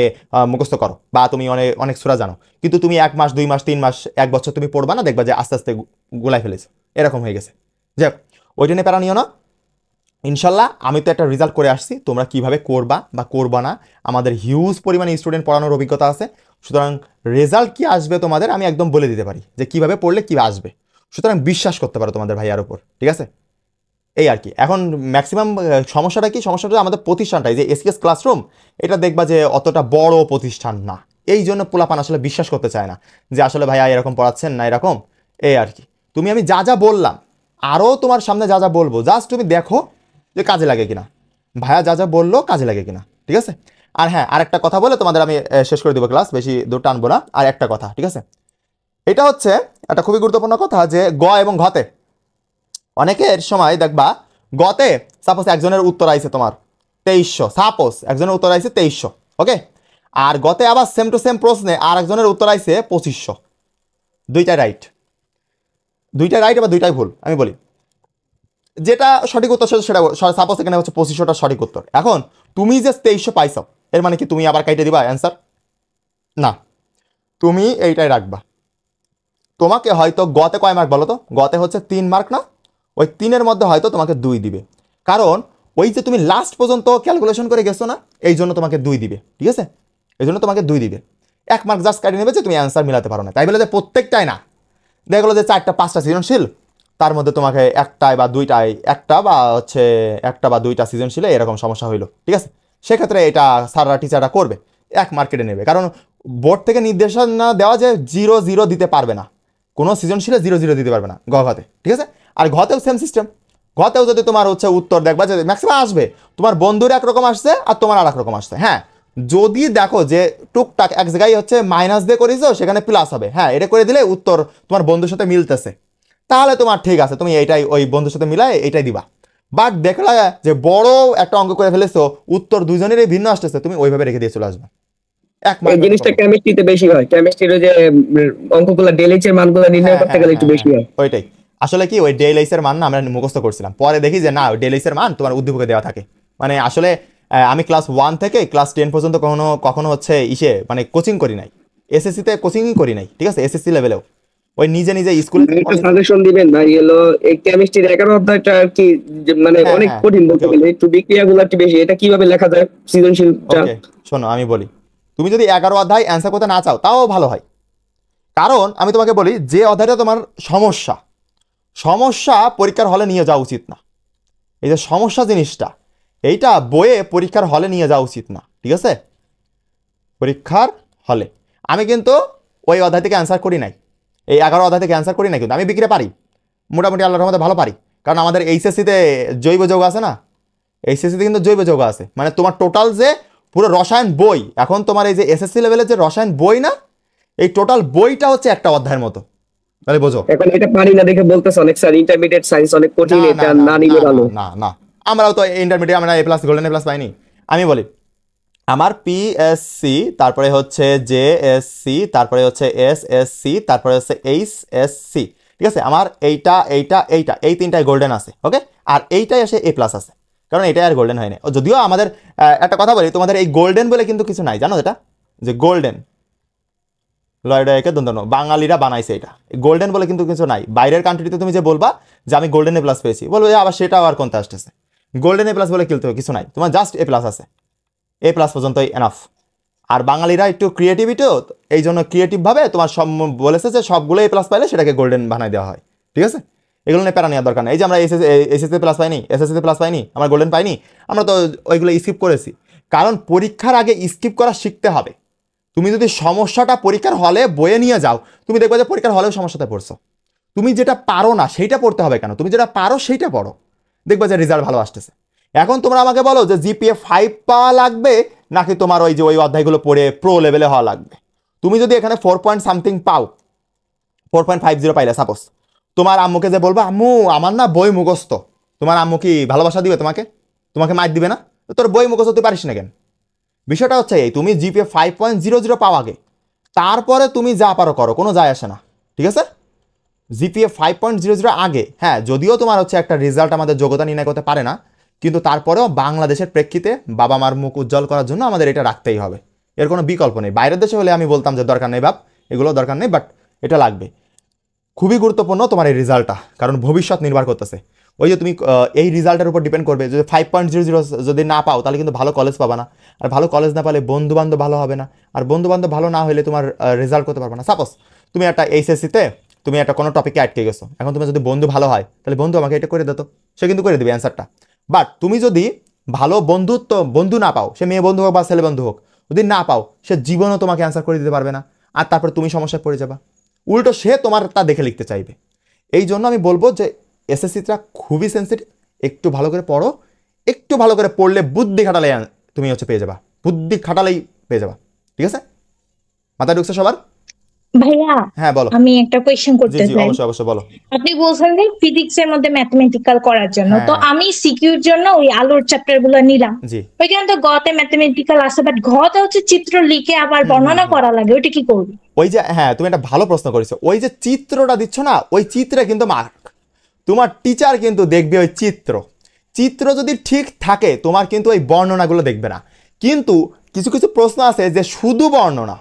Speaker 1: মুখস্থ করো, বা তুমি অনেক অনেক সূরা জানো, কিন্তু তুমি 1 মাস 2 মাস 3 মাস 1 বছর তুমি পড়বা না, দেখবা যে আস্তে আস্তে গোলাই ফেলেছো, এরকম হয়ে গেছে। যাক, ওইটা নিয়ে প্যারা নিও না, ইনশাল্লাহ আমি তো একটা রেজাল্ট করে আসছি, তোমরা কিভাবে করবা বা করবা না, আমাদের হিউজ পরিমাণে স্টুডেন্ট পড়ানোর অভিজ্ঞতা আছে, সুতরাং রেজাল্ট কি আসবে তোমাদের আমি একদম বলে দিতে পারি যে কিভাবে পড়লে কি আসবে, সুতরাং বিশ্বাস করতে পারো তোমাদের ভাইয়ার উপর, ঠিক আছে। এই আর কি। এখন ম্যাক্সিমাম সমস্যাটা কি, সমস্যাটা আমাদের প্রতিষ্ঠানটাই, যে এসকেএস ক্লাসরুম, এটা দেখবা যে অতটা বড় প্রতিষ্ঠান না, এই জন্য পোলাপান আসলে বিশ্বাস করতে চায় না যে আসলে ভাইয়া এরকম পড়াচ্ছেন না এরকম, এই আর কি। তুমি আমি যা যা বললাম, আরও তোমার সামনে যা যা বলবো, জাস্ট তুমি দেখো যে কাজে লাগে কিনা, ভাইয়া যা যা বললো কাজে লাগে কিনা, ঠিক আছে। আর হ্যাঁ, আরেকটা কথা বলে তোমাদের আমি শেষ করে দেবো ক্লাস, বেশি দূর টানবো না। আর একটা কথা, ঠিক আছে, এটা হচ্ছে একটা খুবই গুরুত্বপূর্ণ কথা, যে গ এবং ঘতে অনেকের সময় দেখবা, গতে সাপোজ একজনের উত্তর আইছে তোমার 2300, সাপোজ একজনের উত্তর আইছে 2300, ওকে, আর গতে আবার সেম টু সেম প্রশ্নে আর একজনের উত্তর আইছে 2500, দুইটাই রাইট, বা দুইটাই ভুল, আমি বলি যেটা সঠিক উত্তর সেটা, সাপোজ এখানে হচ্ছে 2500টা সঠিক উত্তর। এখন তুমি যে 2300 পাইছো, এর মানে কি তুমি আবার কাইটে দিবা অ্যান্সার? না, তুমি এইটাই রাখবা। তোমাকে হয়তো গতে কয় মার্ক বলো তো, গতে হচ্ছে 3 মার্ক না, ওই 3-এর মধ্যে হয়তো তোমাকে 2 দিবে, কারণ ওই যে তুমি লাস্ট পর্যন্ত ক্যালকুলেশন করে গেছো না, এই জন্য তোমাকে 2 দিবে, ঠিক আছে, এই জন্য তোমাকে 2 দিবে, 1 মার্ক জাস্ট কাটিয়ে নেবে যে তুমি অ্যান্সার মিলাতে পারো না, তাই বলে যে প্রত্যেকটাই না, দেখা গেলো যে 4টা 5টা সৃজনশীল, তার মধ্যে তোমাকে একটাই বা দুইটাই, একটা বা দুইটা সৃজনশীলে এরকম সমস্যা হইলো, ঠিক আছে, সেক্ষেত্রে এটা স্যাররা টিচাররা করবে, 1 মার্ক কেটে নেবে, কারণ বোর্ড থেকে নির্দেশনা দেওয়া যে 0-0 দিতে পারবে না, কোনো সৃজনশীলে 0-0 দিতে পারবে না ঘতে, ঠিক আছে। আর ঘতেও সেম সিস্টেম, ঘতেও যদি তোমার হচ্ছে উত্তর দেখবা যে ম্যাক্সিমাম আসবে, তোমার বন্ধুর একরকম আসছে আর তোমার আর একরকম আসছে, হ্যাঁ, যদি দেখো যে টুকটাক এক জায়গায় হচ্ছে মাইনাস দিয়ে করেছো, সেখানে প্লাস হবে, হ্যাঁ, এটা করে দিলে উত্তর তোমার বন্ধুর সাথে মিলতেছে, তাহলে তোমার ঠিক আছে, তুমি এইটাই ওই বন্ধুর সাথে মিলায় এইটাই দিবা। বাট দেখলা যে বড় একটা অঙ্ক করে ফেলেছো, উত্তর দুজনেরই ভিন্ন আসতেছে, তুমি ওইভাবে রেখে দিয়ে চলে আসবে।
Speaker 2: এই জিনিসটা কেমিস্ট্রিতে বেশি হয়, কেমিস্ট্রির যে অঙ্কগুলো ডেলএইচ এর মানগুলো নির্ণয় করতে গেলে একটু বেশি হয়।
Speaker 1: ওইটাই আসলে কি, ওই ডেলএইচ এর মান না আমরা মুখস্থ করছিলাম, পরে দেখি যে না, ওই ডেলএইচ এর মান তোমার উদ্দীপকে দেওয়া থাকে, মানে আসলে আমি ক্লাস 1 থেকে ক্লাস 10 পর্যন্ত কখনো হচ্ছে মানে কোচিং করি নাই, এসএসসি তে কোচিংই করি নাই, ঠিক আছে, এসএসসি লেভেলেও ওই নিজে নিজে স্কুলে।
Speaker 2: একটা সাজেশন দিবেন ভাই, হলো এই কেমিস্ট্রির 11 অধ্যায়টা আর কি মানে অনেক কঠিন বলতে গেলে, একটু বিক্রিয়াগুলো একটু বেশি, এটা কিভাবে লেখা যায় সৃজনশীলটা?
Speaker 1: ওকে শোনো, আমি বলি, তুমি যদি 11 অধ্যায় অ্যান্সার করতে না চাও তাও ভালো হয়, কারণ আমি তোমাকে বলি যে অধ্যায়টা তোমার সমস্যা পরীক্ষার হলে নিয়ে যাওয়া উচিত না, এই যে সমস্যা জিনিসটা, এইটা বইয়ে পরীক্ষার হলে নিয়ে যাওয়া উচিত না, ঠিক আছে, পরীক্ষার হলে। আমি কিন্তু ওই অধ্যায় থেকে অ্যান্সার করি নাই, এই 11 অধ্যায় থেকে অ্যান্সার করি নাই, কিন্তু আমি বিক্রি পারি, মোটামুটি আল্লাহর রহমতে ভালো পারি, কারণ আমাদের এইচএসসিতে জৈব যৌগ আছে না, এইচএসসিতে কিন্তু জৈব যৌগ আছে, মানে তোমার টোটাল যে পুরো রসায়ন বই, এখন তোমার এই যে এসএসসি লেভেলের যে রসায়ন বই না, এই টোটাল বইটা হচ্ছে একটা অধ্যায়ের মতো, তাহলে বোঝো।
Speaker 2: এখন এটা পারি না দেখে বলতেছ অনেক স্যার ইন্টারমিডিয়েট সায়েন্স অনেক কঠিন, এটা না নিলে ভালো।
Speaker 1: না, আমরাও তো ইন্টারমিডিয়েট আমরা A+ গোল্ডেন A+ পাইনি। আমি বলি আমার পিএসসি, তারপরে হচ্ছে জেএসসি, তারপরে হচ্ছে এসএসসি, তারপরে হচ্ছে এইচএসসি, ঠিক আছে, আমার এইটা এই 3টাই গোল্ডেন আছে, ওকে, আর এইটাই আসে A+ আছে, কারণ এটাই আর গোল্ডেন হয়নি। যদিও আমাদের একটা কথা বলি, তোমাদের এই গোল্ডেন বলে কিন্তু কিছু নাই, জানো এটা, যে গোল্ডেন লয়ডা একে দন্তন্য, বাঙালিরা বানাইছে এটা, গোল্ডেন বলে কিন্তু কিছু নাই। বাইরের কান্ট্রিতে তুমি যে বলবা যে আমি গোল্ডেন এ প্লাস পেয়েছি, বলবো আবার সেটাও আর কোনটা আসতেছে, গোল্ডেন এ প্লাস বলে কিছু নাই, তোমার জাস্ট এ প্লাস আছে, এ প্লাস পর্যন্তই এনাফ। আর বাঙালিরা একটু ক্রিয়েটিভিটিও, এই জন্য ক্রিয়েটিভভাবে তোমার সব বলেছে যে সবগুলো এ প্লাস পাইলে সেটাকে গোল্ডেন বানাই দেওয়া হয়, ঠিক আছে? এগুলো নিয়ে প্যারা নেওয়ার দরকার নেই। এই যে আমরা এসএসসি প্লাস পাইনি, এসএসসি প্লাস পাইনি, আমরা গোল্ডেন পাইনি, আমরা তো ওইগুলো স্কিপ করেছি, কারণ পরীক্ষার আগে স্কিপ করা শিখতে হবে। তুমি যদি সমস্যাটা পরীক্ষার হলে বয়ে নিয়ে যাও, তুমি দেখবে যে পরীক্ষার হলেও সমস্যাতে পড়ছো। তুমি যেটা পারো না সেইটা পড়তে হবে কেন, তুমি যেটা পারো সেইটা পড়ো, দেখবে যে রেজাল্ট ভালো আসতেছে। এখন তোমরা আমাকে বলো যে জিপিএ 5 পাওয়া লাগবে নাকি তোমার ওই যে ওই অধ্যায়গুলো পড়ে প্রো লেভেলে হওয়া লাগবে। তুমি যদি এখানে 4 পয়েন্ট সামথিং পাও, 4.50 পাইলে সাপোজ, তোমার আম্মুকে যে বলবা আম্মু আমার না বই মুখস্থ, তোমার আম্মু কি ভালোবাসা দিবে তোমাকে? তোমাকে মাইর দিবে না? তোর বই মুখস্থ তুই পারিস না কেন? বিষয়টা হচ্ছে এই, তুমি জিপিএ 5.00 পাও আগে, তারপরে তুমি যা পারো করো, কোনো যায় আসে না, ঠিক আছে? জিপিএ 5.00 আগে, হ্যাঁ যদিও তোমার হচ্ছে একটা রেজাল্ট আমাদের যোগ্যতা নির্ণয় করতে পারে না, কিন্তু তারপরেও বাংলাদেশের প্রেক্ষিতে বাবা মার মুখ উজ্জ্বল করার জন্য আমাদের এটা রাখতেই হবে, এর কোনো বিকল্প নেই। বাইরের দেশে হলে আমি বলতাম যে দরকার নেই বাপ, এগুলো দরকার নেই, বাট এটা লাগবে। খুবই গুরুত্বপূর্ণ তোমার এই রেজাল্টটা, কারণ ভবিষ্যৎ নির্ভর করতেছে। ওই যে তুমি এই রেজাল্টের উপর ডিপেন্ড করবে, যদি 5.00 যদি না পাও তাহলে কিন্তু ভালো কলেজ পাবা না, আর ভালো কলেজ না পালে বন্ধু বান্ধব ভালো হবে না, আর বন্ধু বান্ধব ভালো না হলে তোমার রেজাল্ট করতে পারবে না। সাপোজ তুমি একটা এইচএসসিতে তুমি একটা কোনো টপিকে আটকে গেছো, এখন তুমি যদি বন্ধু ভালো হয় তাহলে বন্ধু আমাকে এটা করে দিত, সে কিন্তু করে দেবে অ্যান্সারটা। বাট তুমি যদি ভালো বন্ধু না পাও, সে মেয়ে বন্ধু হোক বা ছেলে বন্ধু হোক, যদি না পাও সে জীবনও তোমাকে অ্যান্সার করে দিতে পারবে না, আর তারপর তুমি সমস্যায় পড়ে যাবা, উল্টো সে তোমার তা দেখে লিখতে চাইবে। এই জন্য আমি বলবো যে এসএসসিটা খুবই সেন্সিটিভ, একটু ভালো করে পড়ো, একটু ভালো করে পড়লে বুদ্ধি খাটালে তুমি হচ্ছে পেয়ে যাবা, বুদ্ধি খাটালেই পেয়ে যাবা, ঠিক আছে? মাথায় ঢুকছে সবার?
Speaker 3: ভাইয়া,
Speaker 1: হ্যাঁ বলো।
Speaker 3: আমি একটা কোয়েশ্চেন
Speaker 1: জি
Speaker 3: করতে
Speaker 1: জি
Speaker 3: চাই।
Speaker 1: অবশ্যই অবশ্যই বলো।
Speaker 3: আপনি বলছেন যে ফিজিক্স এর মধ্যে ম্যাথমেটিক্যাল করার জন্য, তো
Speaker 1: হ্যাঁ
Speaker 3: আমি সিকিউর জন্য ওই আলোর চ্যাপ্টার গুলো নিলাম।
Speaker 1: জি,
Speaker 3: ওইখানে তো গতে ম্যাথমেটিক্যাল আছে, বাট ঘতে হচ্ছে চিত্র লিখে আবার বর্ণনা করা লাগে, ওইটা কি করবি?
Speaker 1: ওই যে হ্যাঁ তুমি একটা ভালো প্রশ্ন করেছো, ওই যে চিত্রটা দিচ্ছ না, ওই চিত্রে কিন্তু মার্ক, তোমার টিচার কিন্তু দেখবে ওই চিত্র, চিত্র যদি ঠিক থাকে তোমার কিন্তু ওই বর্ণনাগুলো দেখবে না। কিন্তু কিছু কিছু প্রশ্ন আছে যে শুধু বর্ণনা,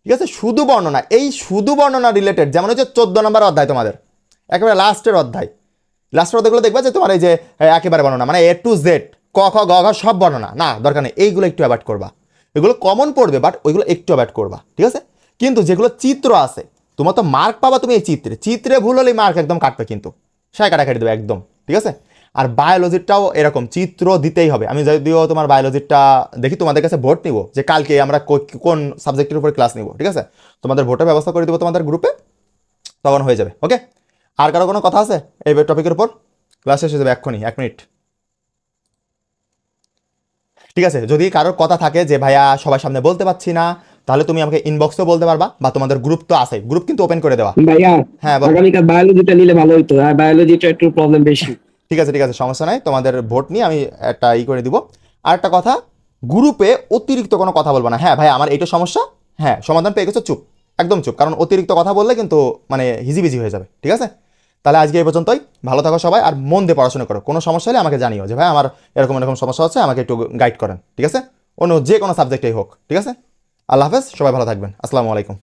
Speaker 1: ঠিক আছে, শুধু বর্ণনা, এই শুধু বর্ণনা রিলেটেড, যেমন হচ্ছে 14 নম্বর অধ্যায় তোমাদের একেবারে লাস্টের অধ্যায়গুলো দেখবে যে তোমার এই যে একেবারে বর্ণনা, মানে এ টু জেড, ক খ গ ঘ সব বর্ণনা, না দরকার নেই, এইগুলো একটু অ্যাভয়েড করবা, এগুলো কমন পড়বে বাট ওইগুলো একটু অ্যাভয়েড করবা, ঠিক আছে? কিন্তু যেগুলো চিত্র আছে, তোমার তো মার্ক পাবা তুমি এই চিত্রে ভুল হলেই মার্ক একদম কাটবে, কিন্তু সে কাটাকাটি দেবে একদম, ঠিক আছে? আর বায়োলজিটাও এরকম, চিত্র দিতেই হবে। আমি যদিও তোমার বায়োলজিটা দেখি তোমাদের কাছে ভোট নিব যে কালকে আমরা কোন সাবজেক্টের উপর ক্লাস নিব, ঠিক আছে? তোমাদের ভোটের ব্যবস্থা করে দেবো তোমাদের গ্রুপে, তখন হয়ে যাবে, ওকে? আর কারো কোনো কথা আছে এই টপিকের উপর? ক্লাস শেষ হয়ে যাবে এক্ষুনি, 1 মিনিট, ঠিক আছে? যদি কারোর কথা থাকে যে ভাইয়া সবার সামনে বলতে পারছি না, তাহলে তুমি আমাকে ইনবক্সেও বলতে পারবা, বা তোমাদের গ্রুপ তো আছে, গ্রুপ কিন্তু ওপেন করে দেওয়া।
Speaker 2: ভাইয়া
Speaker 1: হ্যাঁ বলো।
Speaker 2: আগামীকাল বায়োলজিটা নিলে ভালো হইতো, আর বায়োলজিটা একটু প্রবলেম বেশি।
Speaker 1: ঠিক আছে সমস্যা নাই, তোমাদের ভোট নিয়ে আমি একটা করে দিব। আর একটা কথা, গ্রুপে অতিরিক্ত কোনো কথা বলবো না। হ্যাঁ ভাই আমার এইটা সমস্যা, হ্যাঁ সমাধান পেয়ে গেছো, চুপ, একদম চুপ, কারণ অতিরিক্ত কথা বললে কিন্তু মানে হিজিবিজি হয়ে যাবে, ঠিক আছে? তাহলে আজকে এই পর্যন্তই, ভালো থাকো সবাই, আর মন দিয়ে পড়াশোনা করো। কোনো সমস্যা হলে আমাকে জানিও যে ভাই আমার এরকম এরকম সমস্যা হচ্ছে, আমাকে একটু গাইড করেন, ঠিক আছে? অন্য যে কোনো সাবজেক্টেই হোক, ঠিক আছে? আল্লাহ হাফেজ, সবাই ভালো থাকবেন, আসসালামু আলাইকুম।